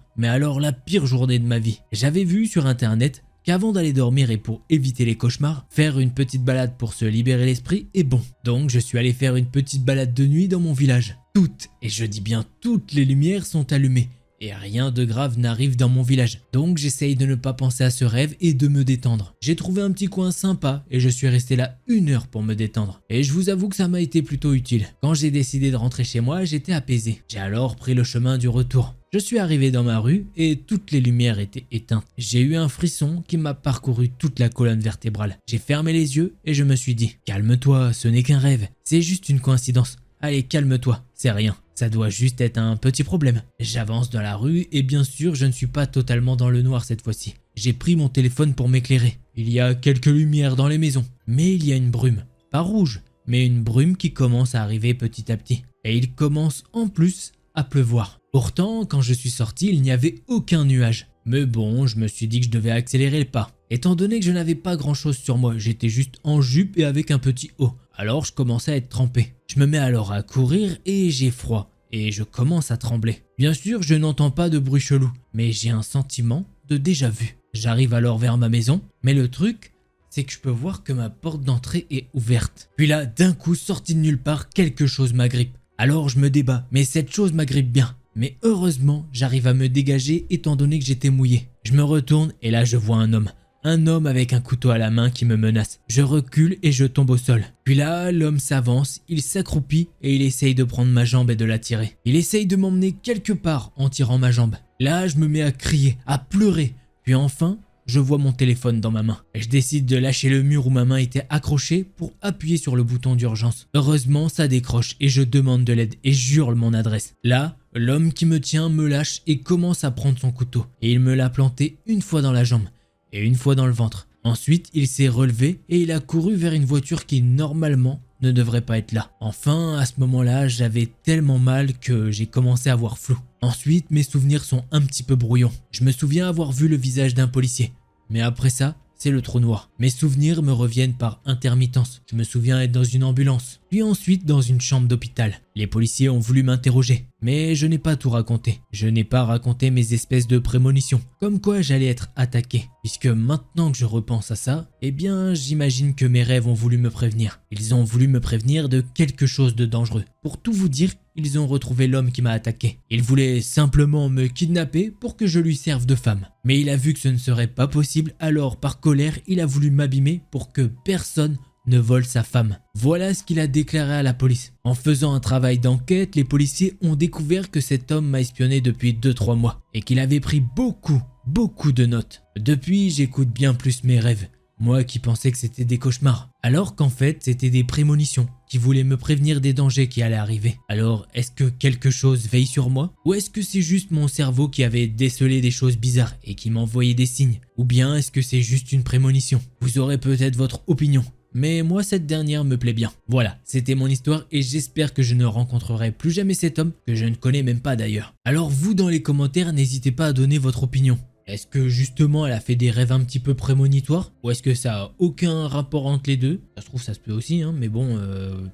journée de ma vie. J'avais vu sur internet qu'avant d'aller dormir et pour éviter les cauchemars, faire une petite balade pour se libérer l'esprit est bon. Donc je suis allé faire une petite balade de nuit dans mon village. Toutes, et je dis bien toutes les lumières sont allumées. Et rien de grave n'arrive dans mon village. Donc j'essaye de ne pas penser à ce rêve et de me détendre. J'ai trouvé un petit coin sympa et je suis resté là 1 heure pour me détendre. Et je vous avoue que ça m'a été plutôt utile. Quand j'ai décidé de rentrer chez moi, j'étais apaisé. J'ai alors pris le chemin du retour. Je suis arrivé dans ma rue et toutes les lumières étaient éteintes. J'ai eu un frisson qui m'a parcouru toute la colonne vertébrale. J'ai fermé les yeux et je me suis dit « Calme-toi, ce n'est qu'un rêve. C'est juste une coïncidence. Allez, calme-toi, c'est rien. Ça doit juste être un petit problème. » J'avance dans la rue et bien sûr, je ne suis pas totalement dans le noir cette fois-ci. J'ai pris mon téléphone pour m'éclairer. Il y a quelques lumières dans les maisons, mais il y a une brume. Pas rouge, mais une brume qui commence à arriver petit à petit. Et il commence en plus à pleuvoir. Pourtant, quand je suis sorti, il n'y avait aucun nuage. Mais bon, je me suis dit que je devais accélérer le pas. Étant donné que je n'avais pas grand chose sur moi, j'étais juste en jupe et avec un petit haut. Alors je commençais à être trempé. Je me mets alors à courir et j'ai froid. Et je commence à trembler. Bien sûr, je n'entends pas de bruit chelou, mais j'ai un sentiment de déjà-vu. J'arrive alors vers ma maison, mais le truc, c'est que je peux voir que ma porte d'entrée est ouverte. Puis là, d'un coup, sorti de nulle part, quelque chose m'agrippe. Alors je me débat, mais cette chose m'agrippe bien. Mais heureusement, j'arrive à me dégager étant donné que j'étais mouillé. Je me retourne et là je vois un homme. Un homme avec un couteau à la main qui me menace. Je recule et je tombe au sol. Puis là, l'homme s'avance, il s'accroupit et il essaye de prendre ma jambe et de la tirer. Il essaye de m'emmener quelque part en tirant ma jambe. Là, je me mets à crier, à pleurer. Puis enfin, je vois mon téléphone dans ma main. Je décide de lâcher le mur où ma main était accrochée pour appuyer sur le bouton d'urgence. Heureusement, ça décroche et je demande de l'aide et j'hurle mon adresse. Là, l'homme qui me tient me lâche et commence à prendre son couteau. Et il me l'a planté une fois dans la jambe et une fois dans le ventre. Ensuite, il s'est relevé et il a couru vers une voiture qui normalement ne devrait pas être là. Enfin, à ce moment-là, j'avais tellement mal que j'ai commencé à voir flou. Ensuite, mes souvenirs sont un petit peu brouillons. Je me souviens avoir vu le visage d'un policier. Mais après ça, c'est le trou noir. Mes souvenirs me reviennent par intermittence. Je me souviens être dans une ambulance, puis ensuite dans une chambre d'hôpital. Les policiers ont voulu m'interroger, mais je n'ai pas tout raconté. Je n'ai pas raconté mes espèces de prémonitions, comme quoi j'allais être attaqué. Puisque maintenant que je repense à ça, eh bien j'imagine que mes rêves ont voulu me prévenir. Ils ont voulu me prévenir de quelque chose de dangereux. Pour tout vous dire, ils ont retrouvé l'homme qui m'a attaqué. Il voulait simplement me kidnapper pour que je lui serve de femme. Mais il a vu que ce ne serait pas possible, alors par colère, il a voulu m'abîmer pour que personne ne vole sa femme. Voilà ce qu'il a déclaré à la police. En faisant un travail d'enquête, les policiers ont découvert que cet homme m'a espionné depuis 2-3 mois et qu'il avait pris beaucoup de notes. Depuis, j'écoute bien plus mes rêves. Moi qui pensais que c'était des cauchemars, alors qu'en fait c'était des prémonitions qui voulaient me prévenir des dangers qui allaient arriver. Alors est-ce que quelque chose veille sur moi? Ou est-ce que c'est juste mon cerveau qui avait décelé des choses bizarres et qui m'envoyait des signes? Ou bien est-ce que c'est juste une prémonition? Vous aurez peut-être votre opinion. Mais moi cette dernière me plaît bien. Voilà, c'était mon histoire et j'espère que je ne rencontrerai plus jamais cet homme que je ne connais même pas d'ailleurs. Alors vous dans les commentaires n'hésitez pas à donner votre opinion. Est-ce que justement elle a fait des rêves un petit peu prémonitoires? Ou est-ce que ça a aucun rapport entre les deux? Ça se trouve ça se peut aussi hein, mais bon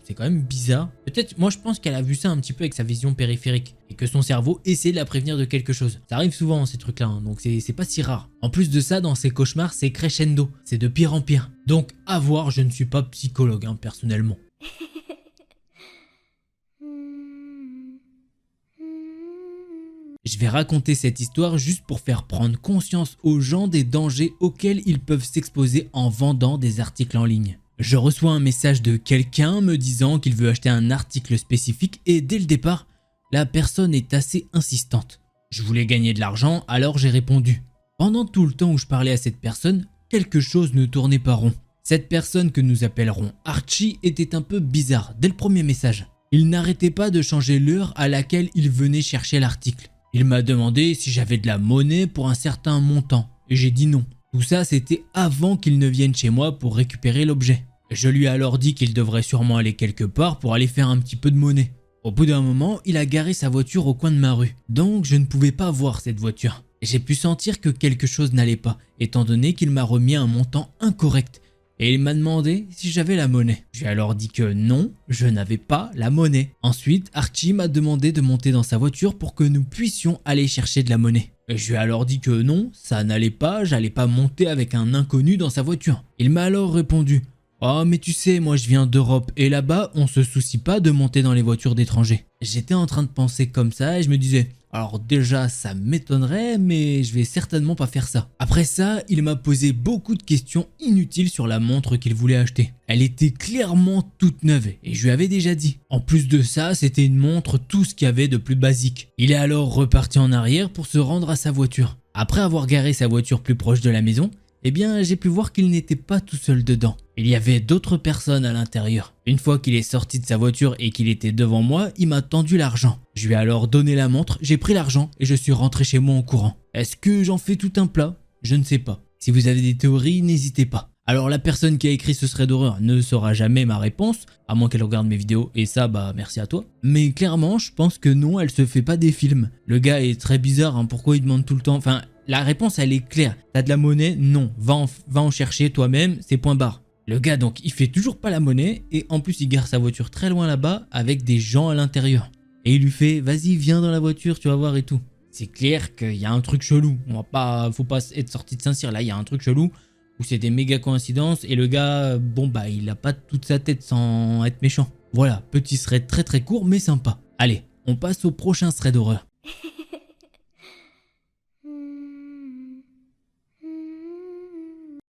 c'est quand même bizarre. Peut-être, moi je pense qu'elle a vu ça un petit peu avec sa vision périphérique et que son cerveau essaie de la prévenir de quelque chose. Ça arrive souvent ces trucs là hein, donc c'est pas si rare. En plus de ça, dans ces cauchemars c'est crescendo, c'est de pire en pire. Donc à voir, je ne suis pas psychologue hein, personnellement. Je vais raconter cette histoire juste pour faire prendre conscience aux gens des dangers auxquels ils peuvent s'exposer en vendant des articles en ligne. Je reçois un message de quelqu'un me disant qu'il veut acheter un article spécifique et dès le départ, la personne est assez insistante. Je voulais gagner de l'argent, alors j'ai répondu. Pendant tout le temps où je parlais à cette personne, quelque chose ne tournait pas rond. Cette personne que nous appellerons Archie était un peu bizarre dès le premier message. Il n'arrêtait pas de changer l'heure à laquelle il venait chercher l'article. Il m'a demandé si j'avais de la monnaie pour un certain montant et j'ai dit non. Tout ça c'était avant qu'il ne vienne chez moi pour récupérer l'objet. Je lui ai alors dit qu'il devrait sûrement aller quelque part pour aller faire un petit peu de monnaie. Au bout d'un moment, il a garé sa voiture au coin de ma rue, donc je ne pouvais pas voir cette voiture. J'ai pu sentir que quelque chose n'allait pas, étant donné qu'il m'a remis un montant incorrect. Et il m'a demandé si j'avais la monnaie. J'ai alors dit que non, je n'avais pas la monnaie. Ensuite, Archie m'a demandé de monter dans sa voiture pour que nous puissions aller chercher de la monnaie. Je lui ai alors dit que non, ça n'allait pas, j'allais pas monter avec un inconnu dans sa voiture. Il m'a alors répondu « Oh mais tu sais, moi je viens d'Europe et là-bas on se soucie pas de monter dans les voitures d'étrangers. » J'étais en train de penser comme ça et je me disais « Alors déjà ça m'étonnerait mais je vais certainement pas faire ça. » Après ça, il m'a posé beaucoup de questions inutiles sur la montre qu'il voulait acheter. Elle était clairement toute neuve et je lui avais déjà dit. En plus de ça, c'était une montre tout ce qu'il y avait de plus basique. Il est alors reparti en arrière pour se rendre à sa voiture. Après avoir garé sa voiture plus proche de la maison, eh bien j'ai pu voir qu'il n'était pas tout seul dedans. Il y avait d'autres personnes à l'intérieur. Une fois qu'il est sorti de sa voiture et qu'il était devant moi, il m'a tendu l'argent. Je lui ai alors donné la montre, j'ai pris l'argent et je suis rentré chez moi en courant. Est-ce que j'en fais tout un plat? Je ne sais pas. Si vous avez des théories, n'hésitez pas. Alors la personne qui a écrit ce thread d'horreur ne saura jamais ma réponse, à moins qu'elle regarde mes vidéos, et ça bah merci à toi. Mais clairement, je pense que non, elle se fait pas des films. Le gars est très bizarre, hein, pourquoi il demande tout le temps, enfin... La réponse elle est claire, t'as de la monnaie? Non, va en chercher toi-même, c'est point barre. Le gars donc il fait toujours pas la monnaie et en plus il gare sa voiture très loin là-bas avec des gens à l'intérieur. Et il lui fait vas-y viens dans la voiture tu vas voir et tout. C'est clair qu'il y a un truc chelou, faut pas être sorti de Saint-Cyr là, il y a un truc chelou où c'est des méga coïncidences et le gars bon bah il a pas toute sa tête sans être méchant. Voilà, petit thread très très court mais sympa. Allez, on passe au prochain thread d'horreur.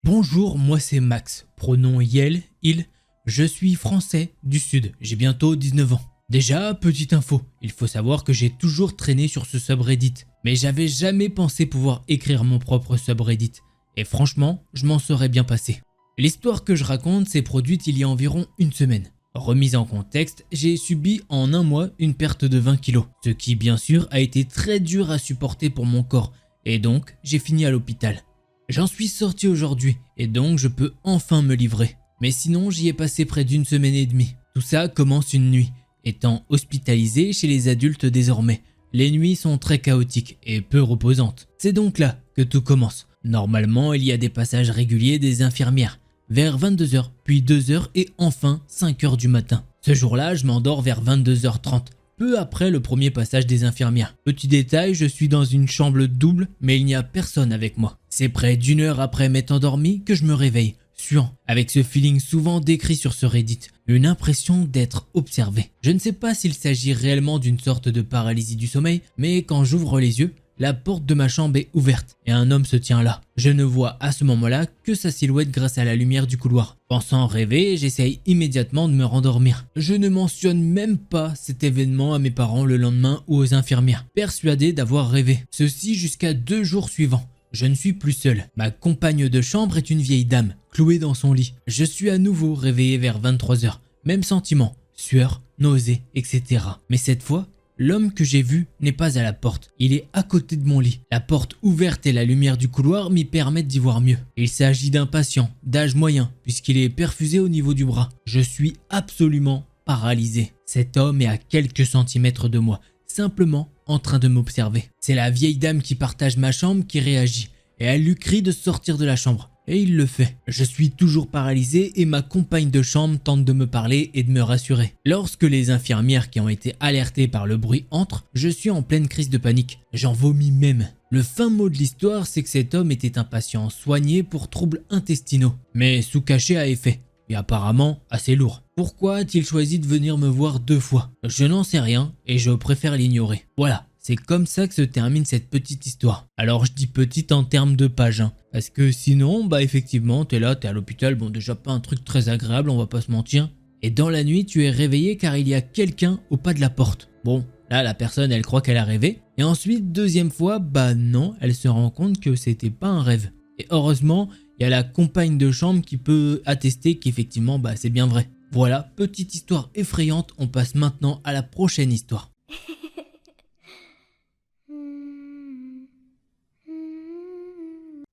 Bonjour, moi c'est Max, pronom Yel, il, je suis français du Sud, j'ai bientôt 19 ans. Déjà, petite info, il faut savoir que j'ai toujours traîné sur ce subreddit, mais j'avais jamais pensé pouvoir écrire mon propre subreddit, et franchement, je m'en serais bien passé. L'histoire que je raconte s'est produite il y a environ une semaine. Remise en contexte, j'ai subi en un mois une perte de 20 kilos, ce qui bien sûr a été très dur à supporter pour mon corps, et donc j'ai fini à l'hôpital. J'en suis sorti aujourd'hui et donc je peux enfin me livrer. Mais sinon j'y ai passé près d'une semaine et demie. Tout ça commence une nuit. Étant hospitalisé chez les adultes désormais, les nuits sont très chaotiques et peu reposantes. C'est donc là que tout commence. Normalement il y a des passages réguliers des infirmières, vers 22h, puis 2h et enfin 5h du matin. Ce jour-là je m'endors vers 22h30. Peu après le premier passage des infirmières. Petit détail, je suis dans une chambre double, mais il n'y a personne avec moi. C'est près d'une heure après m'être endormi que je me réveille, suant, avec ce feeling souvent décrit sur ce Reddit, une impression d'être observé. Je ne sais pas s'il s'agit réellement d'une sorte de paralysie du sommeil, mais quand j'ouvre les yeux, la porte de ma chambre est ouverte et un homme se tient là. Je ne vois à ce moment-là que sa silhouette grâce à la lumière du couloir. Pensant rêver, j'essaye immédiatement de me rendormir. Je ne mentionne même pas cet événement à mes parents le lendemain ou aux infirmières, persuadé d'avoir rêvé. Ceci jusqu'à 2 jours suivants. Je ne suis plus seul. Ma compagne de chambre est une vieille dame, clouée dans son lit. Je suis à nouveau réveillé vers 23h. Même sentiment, sueur, nausée, etc. Mais cette fois, l'homme que j'ai vu n'est pas à la porte, il est à côté de mon lit. La porte ouverte et la lumière du couloir m'y permettent d'y voir mieux. Il s'agit d'un patient, d'âge moyen, puisqu'il est perfusé au niveau du bras. Je suis absolument paralysé. Cet homme est à quelques centimètres de moi, simplement en train de m'observer. C'est la vieille dame qui partage ma chambre qui réagit, et elle lui crie de sortir de la chambre. Et il le fait. Je suis toujours paralysé et ma compagne de chambre tente de me parler et de me rassurer. Lorsque les infirmières qui ont été alertées par le bruit entrent, je suis en pleine crise de panique. J'en vomis même. Le fin mot de l'histoire, c'est que cet homme était un patient soigné pour troubles intestinaux, mais sous cachet à effet, et apparemment assez lourd. Pourquoi a-t-il choisi de venir me voir 2 fois? Je n'en sais rien et je préfère l'ignorer. Voilà. C'est comme ça que se termine cette petite histoire. Alors je dis petite en termes de pages, hein, parce que sinon, effectivement, t'es là, t'es à l'hôpital, bon déjà pas un truc très agréable, on va pas se mentir. Et dans la nuit, tu es réveillé car il y a quelqu'un au pas de la porte. Bon, là la personne elle croit qu'elle a rêvé. Et ensuite, deuxième fois, non, elle se rend compte que c'était pas un rêve. Et heureusement, il y a la compagne de chambre qui peut attester qu'effectivement c'est bien vrai. Voilà, petite histoire effrayante, on passe maintenant à la prochaine histoire.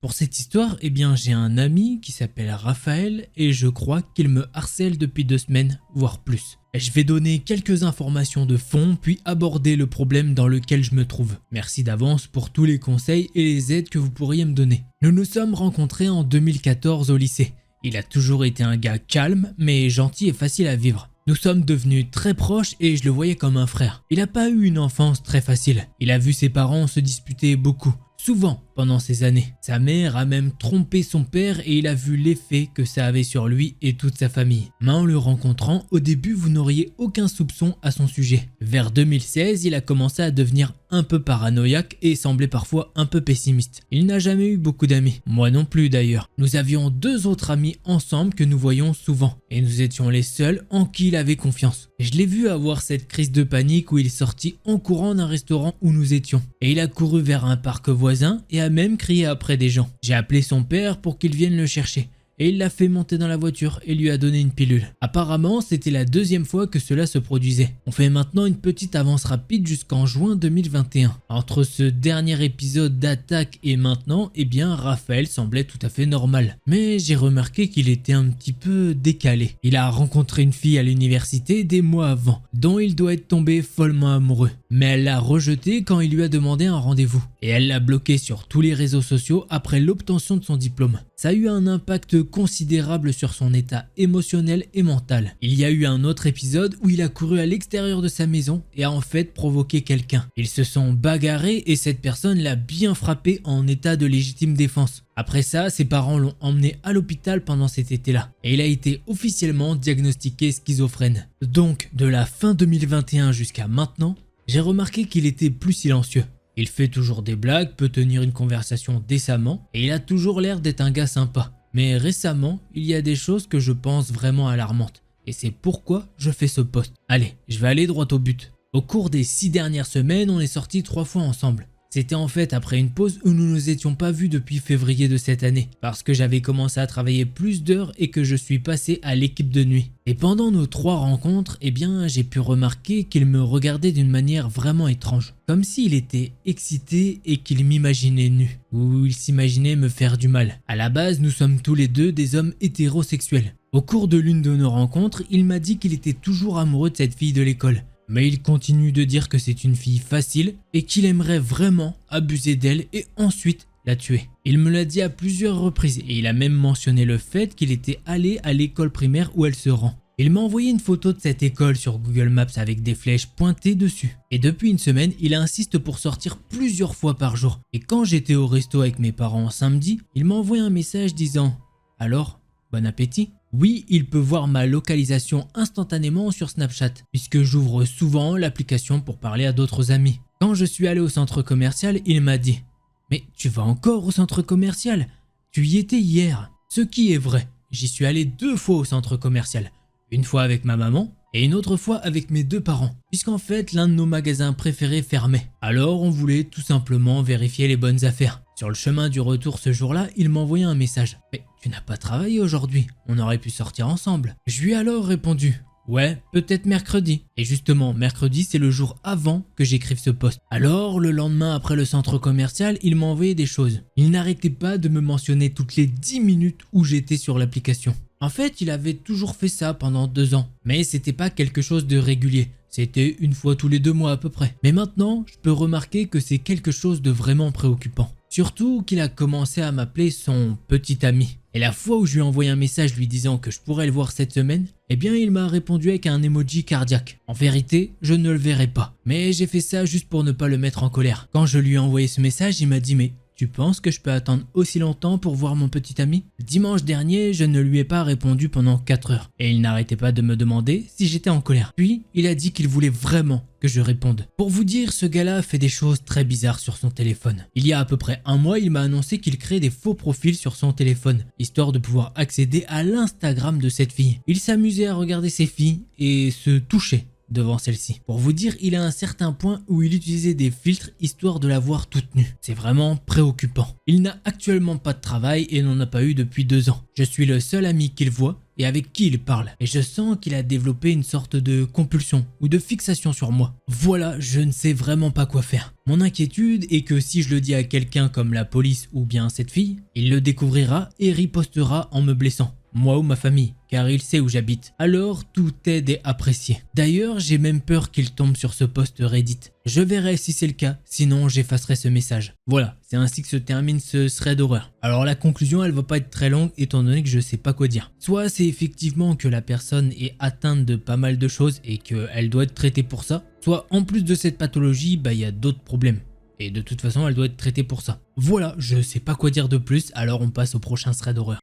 Pour cette histoire, j'ai un ami qui s'appelle Raphaël et je crois qu'il me harcèle depuis 2 semaines, voire plus. Je vais donner quelques informations de fond puis aborder le problème dans lequel je me trouve. Merci d'avance pour tous les conseils et les aides que vous pourriez me donner. Nous nous sommes rencontrés en 2014 au lycée. Il a toujours été un gars calme mais gentil et facile à vivre. Nous sommes devenus très proches et je le voyais comme un frère. Il n'a pas eu une enfance très facile. Il a vu ses parents se disputer beaucoup. Souvent pendant ces années. Sa mère a même trompé son père et il a vu l'effet que ça avait sur lui et toute sa famille. Mais en le rencontrant, au début vous n'auriez aucun soupçon à son sujet. Vers 2016, il a commencé à devenir un peu paranoïaque et semblait parfois un peu pessimiste. Il n'a jamais eu beaucoup d'amis. Moi non plus d'ailleurs. Nous avions 2 autres amis ensemble que nous voyions souvent. Et nous étions les seuls en qui il avait confiance. Je l'ai vu avoir cette crise de panique où il sortit en courant d'un restaurant où nous étions. Et il a couru vers un parc voisin et a même crié après des gens. J'ai appelé son père pour qu'il vienne le chercher. Et il l'a fait monter dans la voiture et lui a donné une pilule. Apparemment, c'était la 2e fois que cela se produisait. On fait maintenant une petite avance rapide jusqu'en juin 2021. Entre ce dernier épisode d'attaque et maintenant, Raphaël semblait tout à fait normal. Mais j'ai remarqué qu'il était un petit peu décalé. Il a rencontré une fille à l'université des mois avant, dont il doit être tombé follement amoureux. Mais elle l'a rejeté quand il lui a demandé un rendez-vous. Et elle l'a bloqué sur tous les réseaux sociaux après l'obtention de son diplôme. Ça a eu un impact considérable sur son état émotionnel et mental. Il y a eu un autre épisode où il a couru à l'extérieur de sa maison et a en fait provoqué quelqu'un. Ils se sont bagarrés et cette personne l'a bien frappé en état de légitime défense. Après ça, ses parents l'ont emmené à l'hôpital pendant cet été-là et il a été officiellement diagnostiqué schizophrène. Donc, de la fin 2021 jusqu'à maintenant, j'ai remarqué qu'il était plus silencieux. Il fait toujours des blagues, peut tenir une conversation décemment et il a toujours l'air d'être un gars sympa. Mais récemment, il y a des choses que je pense vraiment alarmantes et c'est pourquoi je fais ce post. Allez, je vais aller droit au but. Au cours des 6 dernières semaines, on est sortis 3 fois ensemble. C'était en fait après une pause où nous nous étions pas vus depuis février de cette année parce que j'avais commencé à travailler plus d'heures et que je suis passé à l'équipe de nuit. Et pendant nos 3 rencontres, j'ai pu remarquer qu'il me regardait d'une manière vraiment étrange. Comme s'il était excité et qu'il m'imaginait nu. Ou il s'imaginait me faire du mal. À la base, nous sommes tous les deux des hommes hétérosexuels. Au cours de l'une de nos rencontres, il m'a dit qu'il était toujours amoureux de cette fille de l'école. Mais il continue de dire que c'est une fille facile et qu'il aimerait vraiment abuser d'elle et ensuite la tuer. Il me l'a dit à plusieurs reprises et il a même mentionné le fait qu'il était allé à l'école primaire où elle se rend. Il m'a envoyé une photo de cette école sur Google Maps avec des flèches pointées dessus. Et depuis une semaine, il insiste pour sortir plusieurs fois par jour. Et quand j'étais au resto avec mes parents samedi, il m'a envoyé un message disant « Alors, bon appétit ?» Oui, il peut voir ma localisation instantanément sur Snapchat, puisque j'ouvre souvent l'application pour parler à d'autres amis. Quand je suis allé au centre commercial, il m'a dit « Mais tu vas encore au centre commercial? Tu y étais hier ?» Ce qui est vrai, j'y suis allé 2 fois au centre commercial. Une fois avec ma maman et une autre fois avec mes 2 parents, puisqu'en fait l'un de nos magasins préférés fermait. Alors on voulait tout simplement vérifier les bonnes affaires. Sur le chemin du retour ce jour-là, il m'a envoyé un message. « Mais tu n'as pas travaillé aujourd'hui, on aurait pu sortir ensemble. » Je lui ai alors répondu « Ouais, peut-être mercredi. » Et justement, mercredi c'est le jour avant que j'écrive ce post. Alors le lendemain après le centre commercial, il m'a envoyé des choses. Il n'arrêtait pas de me mentionner toutes les 10 minutes où j'étais sur l'application. En fait, il avait toujours fait ça pendant 2 ans, mais c'était pas quelque chose de régulier. C'était une fois tous les 2 mois à peu près. Mais maintenant, je peux remarquer que c'est quelque chose de vraiment préoccupant. Surtout qu'il a commencé à m'appeler son petit ami. Et la fois où je lui ai envoyé un message lui disant que je pourrais le voir cette semaine, il m'a répondu avec un emoji cardiaque. En vérité, je ne le verrai pas. Mais j'ai fait ça juste pour ne pas le mettre en colère. Quand je lui ai envoyé ce message, il m'a dit « Mais Tu penses que je peux attendre aussi longtemps pour voir mon petit ami? Dimanche dernier, je ne lui ai pas répondu pendant 4 heures et il n'arrêtait pas de me demander si j'étais en colère. Puis, il a dit qu'il voulait vraiment que je réponde. Pour vous dire, ce gars-là fait des choses très bizarres sur son téléphone. Il y a à peu près un mois, il m'a annoncé qu'il crée des faux profils sur son téléphone, histoire de pouvoir accéder à l'Instagram de cette fille. Il s'amusait à regarder ses filles et se touchait devant celle-ci. Pour vous dire, il a un certain point où il utilisait des filtres histoire de la voir toute nue. C'est vraiment préoccupant. Il n'a actuellement pas de travail et n'en a pas eu depuis 2 ans. Je suis le seul ami qu'il voit et avec qui il parle. Et je sens qu'il a développé une sorte de compulsion ou de fixation sur moi. Voilà, je ne sais vraiment pas quoi faire. Mon inquiétude est que si je le dis à quelqu'un comme la police ou bien cette fille, il le découvrira et ripostera en me blessant. Moi ou ma famille, car il sait où j'habite. Alors tout aide est apprécié. D'ailleurs, j'ai même peur qu'il tombe sur ce post Reddit. Je verrai si c'est le cas, sinon j'effacerai ce message. Voilà, c'est ainsi que se termine ce thread d'horreur. Alors la conclusion, elle va pas être très longue étant donné que je sais pas quoi dire. Soit c'est effectivement que la personne est atteinte de pas mal de choses et qu'elle doit être traitée pour ça, soit en plus de cette pathologie, il y a d'autres problèmes. Et de toute façon, elle doit être traitée pour ça. Voilà, je sais pas quoi dire de plus, alors on passe au prochain thread d'horreur.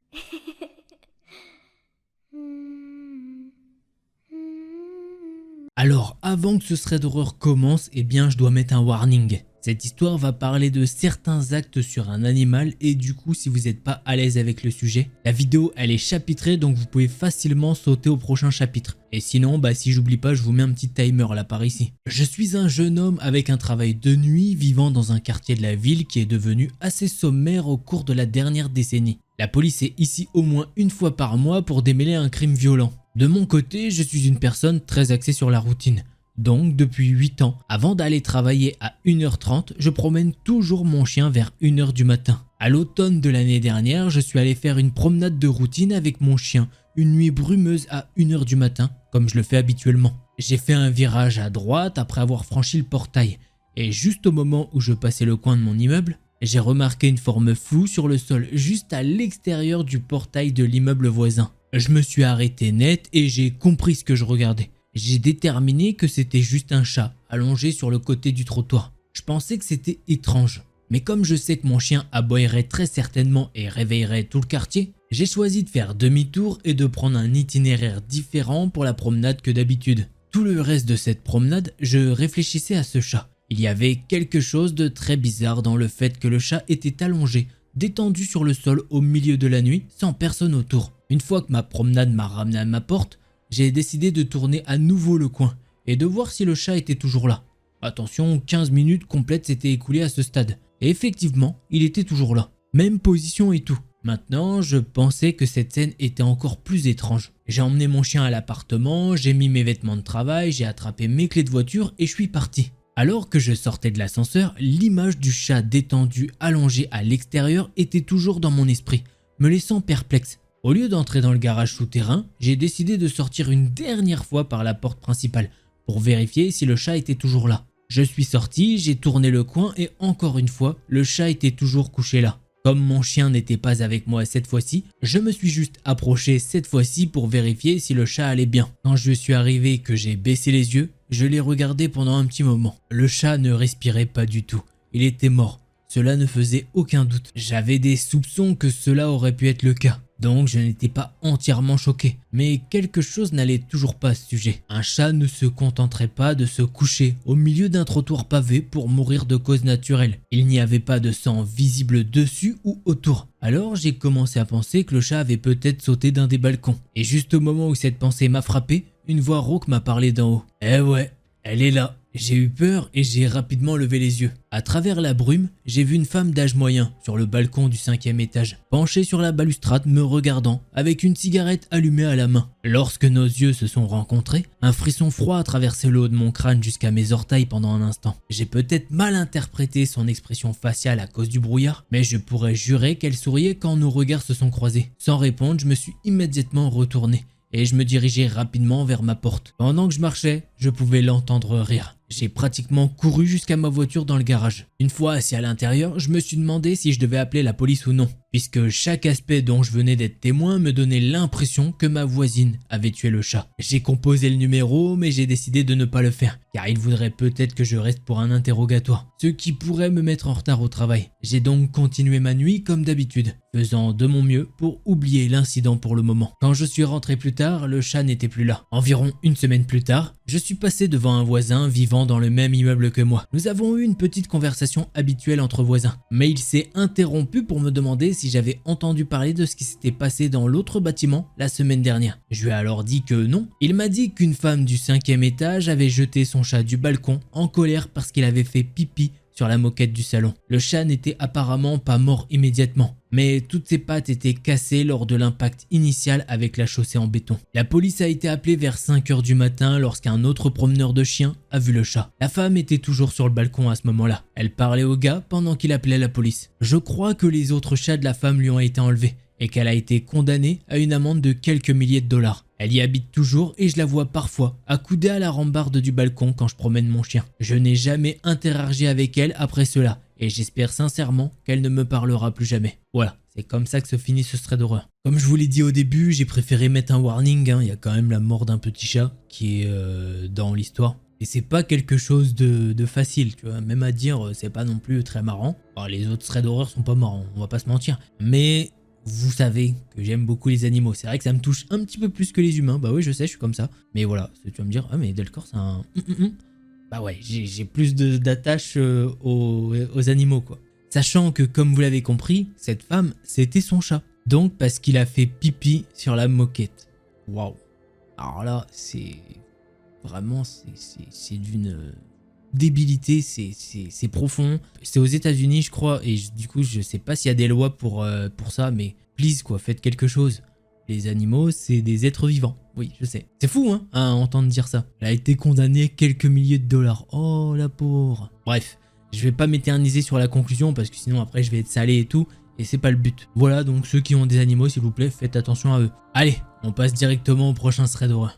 Alors, avant que ce thread d'horreur commence, je dois mettre un warning. Cette histoire va parler de certains actes sur un animal et du coup, si vous n'êtes pas à l'aise avec le sujet, la vidéo elle est chapitrée donc vous pouvez facilement sauter au prochain chapitre. Et sinon, si j'oublie pas, je vous mets un petit timer là par ici. Je suis un jeune homme avec un travail de nuit vivant dans un quartier de la ville qui est devenu assez sommaire au cours de la dernière décennie. La police est ici au moins une fois par mois pour démêler un crime violent. De mon côté, je suis une personne très axée sur la routine. Donc, depuis 8 ans, avant d'aller travailler à 1h30, je promène toujours mon chien vers 1h du matin. À l'automne de l'année dernière, je suis allé faire une promenade de routine avec mon chien, une nuit brumeuse à 1h du matin, comme je le fais habituellement. J'ai fait un virage à droite après avoir franchi le portail. Et juste au moment où je passais le coin de mon immeuble, j'ai remarqué une forme floue sur le sol juste à l'extérieur du portail de l'immeuble voisin. Je me suis arrêté net et j'ai compris ce que je regardais. J'ai déterminé que c'était juste un chat allongé sur le côté du trottoir. Je pensais que c'était étrange. Mais comme je sais que mon chien aboyerait très certainement et réveillerait tout le quartier, j'ai choisi de faire demi-tour et de prendre un itinéraire différent pour la promenade que d'habitude. Tout le reste de cette promenade, je réfléchissais à ce chat. Il y avait quelque chose de très bizarre dans le fait que le chat était allongé, détendu sur le sol au milieu de la nuit, sans personne autour. Une fois que ma promenade m'a ramené à ma porte, j'ai décidé de tourner à nouveau le coin et de voir si le chat était toujours là. Attention, 15 minutes complètes s'étaient écoulées à ce stade. Et effectivement, il était toujours là. Même position et tout. Maintenant, je pensais que cette scène était encore plus étrange. J'ai emmené mon chien à l'appartement, j'ai mis mes vêtements de travail, j'ai attrapé mes clés de voiture et je suis parti. Alors que je sortais de l'ascenseur, l'image du chat détendu allongé à l'extérieur était toujours dans mon esprit, me laissant perplexe. Au lieu d'entrer dans le garage souterrain, j'ai décidé de sortir une dernière fois par la porte principale pour vérifier si le chat était toujours là. Je suis sorti, j'ai tourné le coin et encore une fois, le chat était toujours couché là. Comme mon chien n'était pas avec moi cette fois-ci, je me suis juste approché cette fois-ci pour vérifier si le chat allait bien. Quand je suis arrivé et que j'ai baissé les yeux, je l'ai regardé pendant un petit moment. Le chat ne respirait pas du tout. Il était mort. Cela ne faisait aucun doute. J'avais des soupçons que cela aurait pu être le cas. Donc je n'étais pas entièrement choqué. Mais quelque chose n'allait toujours pas à ce sujet. Un chat ne se contenterait pas de se coucher au milieu d'un trottoir pavé pour mourir de cause naturelle. Il n'y avait pas de sang visible dessus ou autour. Alors j'ai commencé à penser que le chat avait peut-être sauté d'un des balcons. Et juste au moment où cette pensée m'a frappé, une voix rauque m'a parlé d'en haut. Eh ouais, elle est là. J'ai eu peur et j'ai rapidement levé les yeux. À travers la brume, j'ai vu une femme d'âge moyen sur le balcon du 5e étage, penchée sur la balustrade me regardant avec une cigarette allumée à la main. Lorsque nos yeux se sont rencontrés, un frisson froid a traversé le haut de mon crâne jusqu'à mes orteils pendant un instant. J'ai peut-être mal interprété son expression faciale à cause du brouillard, mais je pourrais jurer qu'elle souriait quand nos regards se sont croisés. Sans répondre, je me suis immédiatement retourné et je me dirigeais rapidement vers ma porte. Pendant que je marchais, je pouvais l'entendre rire. J'ai pratiquement couru jusqu'à ma voiture dans le garage. Une fois assis à l'intérieur, je me suis demandé si je devais appeler la police ou non. puisque chaque aspect dont je venais d'être témoin me donnait l'impression que ma voisine avait tué le chat. J'ai composé le numéro, mais j'ai décidé de ne pas le faire, car il voudrait peut-être que je reste pour un interrogatoire, ce qui pourrait me mettre en retard au travail. J'ai donc continué ma nuit comme d'habitude, faisant de mon mieux pour oublier l'incident pour le moment. Quand je suis rentré plus tard, le chat n'était plus là. Environ une semaine plus tard, je suis passé devant un voisin vivant dans le même immeuble que moi. Nous avons eu une petite conversation habituelle entre voisins, mais il s'est interrompu pour me demander si j'avais entendu parler de ce qui s'était passé dans l'autre bâtiment la semaine dernière. Je lui ai alors dit que non. Il m'a dit qu'une femme du 5e étage avait jeté son chat du balcon en colère parce qu'il avait fait pipi sur la moquette du salon. Le chat n'était apparemment pas mort immédiatement, mais toutes ses pattes étaient cassées lors de l'impact initial avec la chaussée en béton. La police a été appelée vers 5 h du matin lorsqu'un autre promeneur de chiens a vu le chat. La femme était toujours sur le balcon à ce moment-là. Elle parlait au gars pendant qu'il appelait la police. Je crois que les autres chats de la femme lui ont été enlevés et qu'elle a été condamnée à une amende de quelques milliers de dollars. Elle y habite toujours et je la vois parfois accoudée à la rambarde du balcon quand je promène mon chien. Je n'ai jamais interagi avec elle après cela et j'espère sincèrement qu'elle ne me parlera plus jamais. Voilà, c'est comme ça que se finit ce thread d'horreur. Comme je vous l'ai dit au début, j'ai préféré mettre un warning, il y a quand même la mort d'un petit chat qui est dans l'histoire. Et c'est pas quelque chose de facile, tu vois, même à dire, c'est pas non plus très marrant. Alors, les autres threads d'horreur sont pas marrants, on va pas se mentir, mais vous savez que j'aime beaucoup les animaux. C'est vrai que ça me touche un petit peu plus que les humains. Bah oui, je sais, je suis comme ça. Mais voilà, tu vas me dire, ah mais Delcor, c'est un... Bah ouais, j'ai plus d'attache aux animaux, quoi. Sachant que, comme vous l'avez compris, cette femme, c'était son chat. Donc, parce qu'il a fait pipi sur la moquette. Waouh. Alors là, c'est... Vraiment, c'est d'une... débilité, c'est profond. C'est aux États-Unis, je crois, et du coup, je sais pas s'il y a des lois pour ça, mais please, quoi, faites quelque chose. Les animaux, c'est des êtres vivants. Oui, je sais. C'est fou, hein, à entendre dire ça. Elle a été condamnée quelques milliers de dollars. Oh, la pauvre. Bref, je vais pas m'éterniser sur la conclusion, parce que sinon, après, je vais être salé et tout, et c'est pas le but. Voilà, donc ceux qui ont des animaux, s'il vous plaît, faites attention à eux. Allez, on passe directement au prochain thread d'horreur.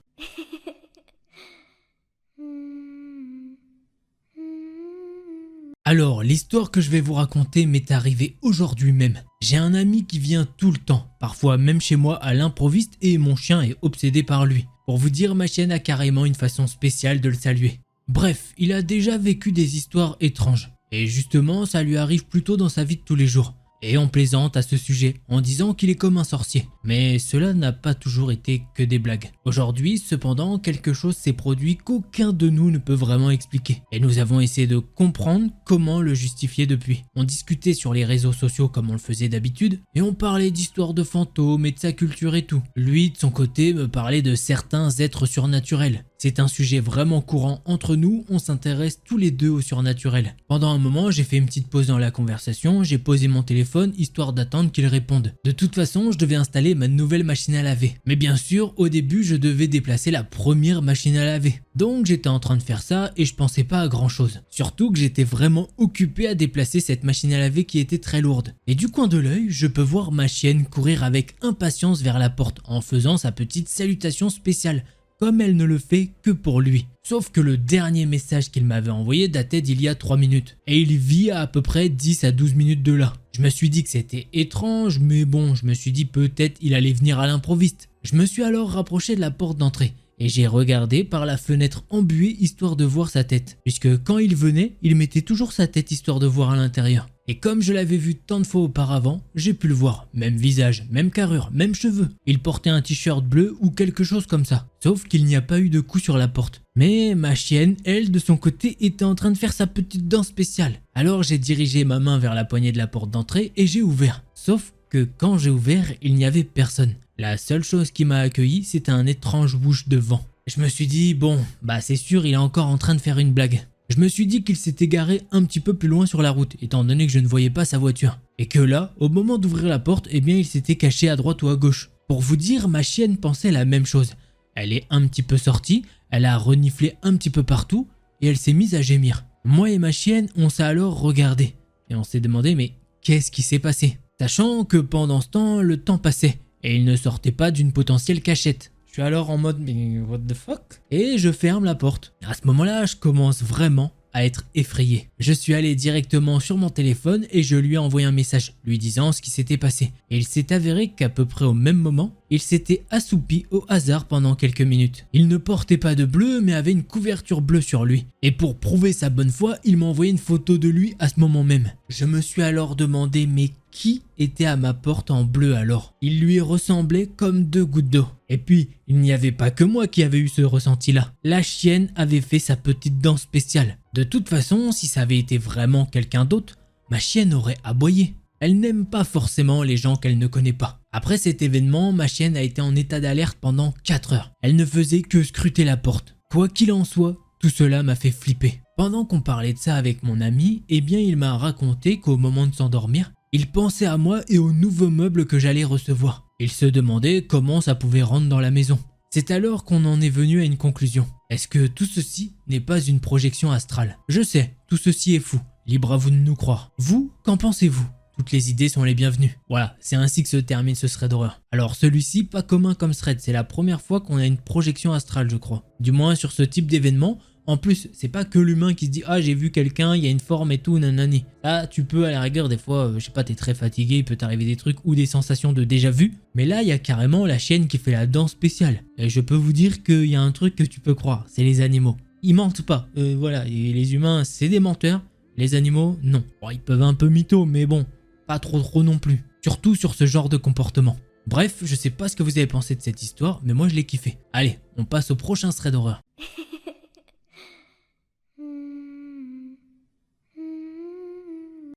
Alors, l'histoire que je vais vous raconter m'est arrivée aujourd'hui même. J'ai un ami qui vient tout le temps, parfois même chez moi à l'improviste et mon chien est obsédé par lui. Pour vous dire, ma chienne a carrément une façon spéciale de le saluer. Bref, il a déjà vécu des histoires étranges. Et justement, ça lui arrive plutôt dans sa vie de tous les jours. Et on plaisante à ce sujet en disant qu'il est comme un sorcier. Mais cela n'a pas toujours été que des blagues. Aujourd'hui, cependant, quelque chose s'est produit qu'aucun de nous ne peut vraiment expliquer. Et nous avons essayé de comprendre comment le justifier depuis. On discutait sur les réseaux sociaux comme on le faisait d'habitude, et on parlait d'histoires de fantômes et de sa culture et tout. Lui, de son côté, me parlait de certains êtres surnaturels. C'est un sujet vraiment courant entre nous, on s'intéresse tous les deux au surnaturel. Pendant un moment, j'ai fait une petite pause dans la conversation, j'ai posé mon téléphone histoire d'attendre qu'il réponde. De toute façon, je devais installer ma nouvelle machine à laver. Mais bien sûr, au début, je devais déplacer la première machine à laver. Donc j'étais en train de faire ça et je pensais pas à grand chose. Surtout que j'étais vraiment occupé à déplacer cette machine à laver qui était très lourde. Et du coin de l'œil, je peux voir ma chienne courir avec impatience vers la porte en faisant sa petite salutation spéciale, comme elle ne le fait que pour lui. Sauf que le dernier message qu'il m'avait envoyé datait d'il y a 3 minutes. Et il vit à peu près 10 à 12 minutes de là. Je me suis dit que c'était étrange, mais bon, je me suis dit peut-être il allait venir à l'improviste. Je me suis alors rapproché de la porte d'entrée. Et j'ai regardé par la fenêtre embuée histoire de voir sa tête. Puisque quand il venait, il mettait toujours sa tête histoire de voir à l'intérieur. Et comme je l'avais vu tant de fois auparavant, j'ai pu le voir. Même visage, même carrure, même cheveux. Il portait un t-shirt bleu ou quelque chose comme ça. Sauf qu'il n'y a pas eu de coup sur la porte. Mais ma chienne, elle, de son côté, était en train de faire sa petite danse spéciale. Alors j'ai dirigé ma main vers la poignée de la porte d'entrée et j'ai ouvert. Sauf que quand j'ai ouvert, il n'y avait personne. La seule chose qui m'a accueilli, c'était un étrange bouche de vent. Je me suis dit, bon, bah c'est sûr, il est encore en train de faire une blague. Je me suis dit qu'il s'était garé un petit peu plus loin sur la route, étant donné que je ne voyais pas sa voiture. Et que là, au moment d'ouvrir la porte, eh bien il s'était caché à droite ou à gauche. Pour vous dire, ma chienne pensait la même chose. Elle est un petit peu sortie, elle a reniflé un petit peu partout, et elle s'est mise à gémir. Moi et ma chienne, on s'est alors regardé. Et on s'est demandé, mais qu'est-ce qui s'est passé? Sachant que pendant ce temps, le temps passait, et il ne sortait pas d'une potentielle cachette. Je suis alors en mode, mais what the fuck? Et je ferme la porte. À ce moment-là, je commence vraiment à être effrayé. Je suis allé directement sur mon téléphone et je lui ai envoyé un message lui disant ce qui s'était passé. Et il s'est avéré qu'à peu près au même moment, il s'était assoupi au hasard pendant quelques minutes. Il ne portait pas de bleu mais avait une couverture bleue sur lui. Et pour prouver sa bonne foi, il m'a envoyé une photo de lui à ce moment même. Je me suis alors demandé mais qui était à ma porte en bleu alors? Il lui ressemblait comme deux gouttes d'eau. Et puis, il n'y avait pas que moi qui avait eu ce ressenti-là. La chienne avait fait sa petite danse spéciale. De toute façon, si ça avait été vraiment quelqu'un d'autre, ma chienne aurait aboyé. Elle n'aime pas forcément les gens qu'elle ne connaît pas. Après cet événement, ma chienne a été en état d'alerte pendant 4 heures. Elle ne faisait que scruter la porte. Quoi qu'il en soit, tout cela m'a fait flipper. Pendant qu'on parlait de ça avec mon ami, eh bien il m'a raconté qu'au moment de s'endormir, il pensait à moi et aux nouveaux meubles que j'allais recevoir. Il se demandait comment ça pouvait rentrer dans la maison. C'est alors qu'on en est venu à une conclusion. Est-ce que tout ceci n'est pas une projection astrale? Je sais, tout ceci est fou. Libre à vous de nous croire. Vous, qu'en pensez-vous? Toutes les idées sont les bienvenues. Voilà, c'est ainsi que se termine ce thread d'horreur. Alors celui-ci, pas commun comme thread, c'est la première fois qu'on a une projection astrale je crois. Du moins sur ce type d'événement. En plus, c'est pas que l'humain qui se dit « Ah, j'ai vu quelqu'un, il y a une forme et tout, nanani ». Là, tu peux à la rigueur, des fois, je sais pas, t'es très fatigué, il peut t'arriver des trucs ou des sensations de déjà vu. Mais là, il y a carrément la chienne qui fait la danse spéciale. Et je peux vous dire qu'il y a un truc que tu peux croire, c'est les animaux. Ils mentent pas, voilà, et les humains, c'est des menteurs. Les animaux, non. Bon, ils peuvent un peu mytho, mais bon, pas trop non plus. Surtout sur ce genre de comportement. Bref, je sais pas ce que vous avez pensé de cette histoire, mais moi je l'ai kiffé. Allez, on passe au prochain thread d'horreur.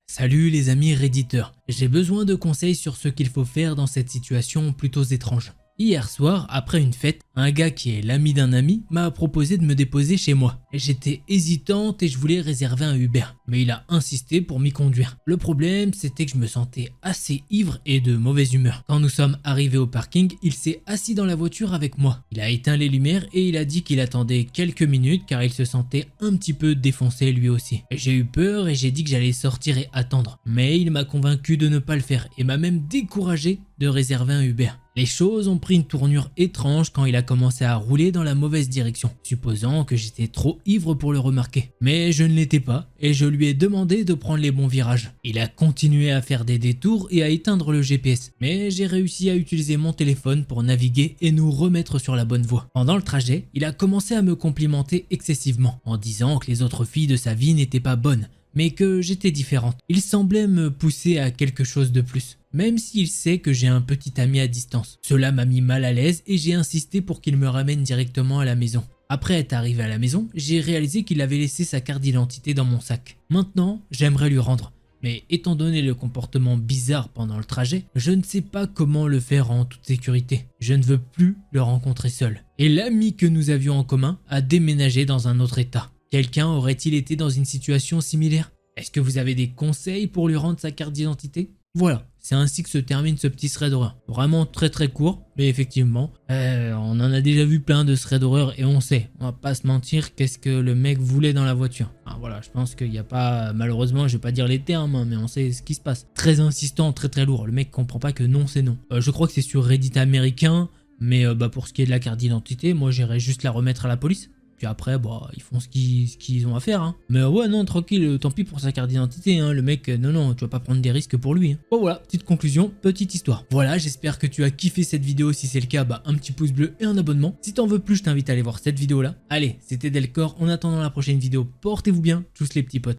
Salut les amis redditeurs, j'ai besoin de conseils sur ce qu'il faut faire dans cette situation plutôt étrange. Hier soir, après une fête, un gars qui est l'ami d'un ami m'a proposé de me déposer chez moi. J'étais hésitante et je voulais réserver un Uber, mais il a insisté pour m'y conduire. Le problème, c'était que je me sentais assez ivre et de mauvaise humeur. Quand nous sommes arrivés au parking, il s'est assis dans la voiture avec moi. Il a éteint les lumières et il a dit qu'il attendait quelques minutes car il se sentait un petit peu défoncé lui aussi. J'ai eu peur et j'ai dit que j'allais sortir et attendre, mais il m'a convaincu de ne pas le faire et m'a même découragé de réserver un Uber. Les choses ont pris une tournure étrange quand il a commencé à rouler dans la mauvaise direction, supposant que j'étais trop ivre pour le remarquer. Mais je ne l'étais pas et je lui ai demandé de prendre les bons virages. Il a continué à faire des détours et à éteindre le GPS, mais j'ai réussi à utiliser mon téléphone pour naviguer et nous remettre sur la bonne voie. Pendant le trajet, il a commencé à me complimenter excessivement, en disant que les autres filles de sa vie n'étaient pas bonnes, mais que j'étais différente. Il semblait me pousser à quelque chose de plus, même s'il sait que j'ai un petit ami à distance. Cela m'a mis mal à l'aise et j'ai insisté pour qu'il me ramène directement à la maison. Après être arrivé à la maison, j'ai réalisé qu'il avait laissé sa carte d'identité dans mon sac. Maintenant, j'aimerais lui rendre. Mais étant donné le comportement bizarre pendant le trajet, je ne sais pas comment le faire en toute sécurité. Je ne veux plus le rencontrer seul. Et l'ami que nous avions en commun a déménagé dans un autre état. Quelqu'un aurait-il été dans une situation similaire? Est-ce que vous avez des conseils pour lui rendre sa carte d'identité? Voilà, c'est ainsi que se termine ce petit thread d'horreur. Vraiment très court, mais effectivement, on en a déjà vu plein de threads d'horreur et on sait, on va pas se mentir, qu'est-ce que le mec voulait dans la voiture. Enfin, voilà, je pense qu'il n'y a pas, malheureusement, je vais pas dire les termes, mais on sait ce qui se passe. Très insistant, très lourd, le mec comprend pas que non c'est non. Je crois que c'est sur Reddit américain, mais pour ce qui est de la carte d'identité, moi j'irais juste la remettre à la police. Puis après, ils font ce qu'ils ont à faire. Hein. Mais ouais, non, tranquille, tant pis pour sa carte d'identité. Hein. Le mec, non, tu vas pas prendre des risques pour lui. Hein. Bon voilà, petite conclusion, petite histoire. Voilà, j'espère que tu as kiffé cette vidéo. Si c'est le cas, un petit pouce bleu et un abonnement. Si t'en veux plus, je t'invite à aller voir cette vidéo-là. Allez, c'était Delcor. En attendant la prochaine vidéo, portez-vous bien. Tchuss les petits potes.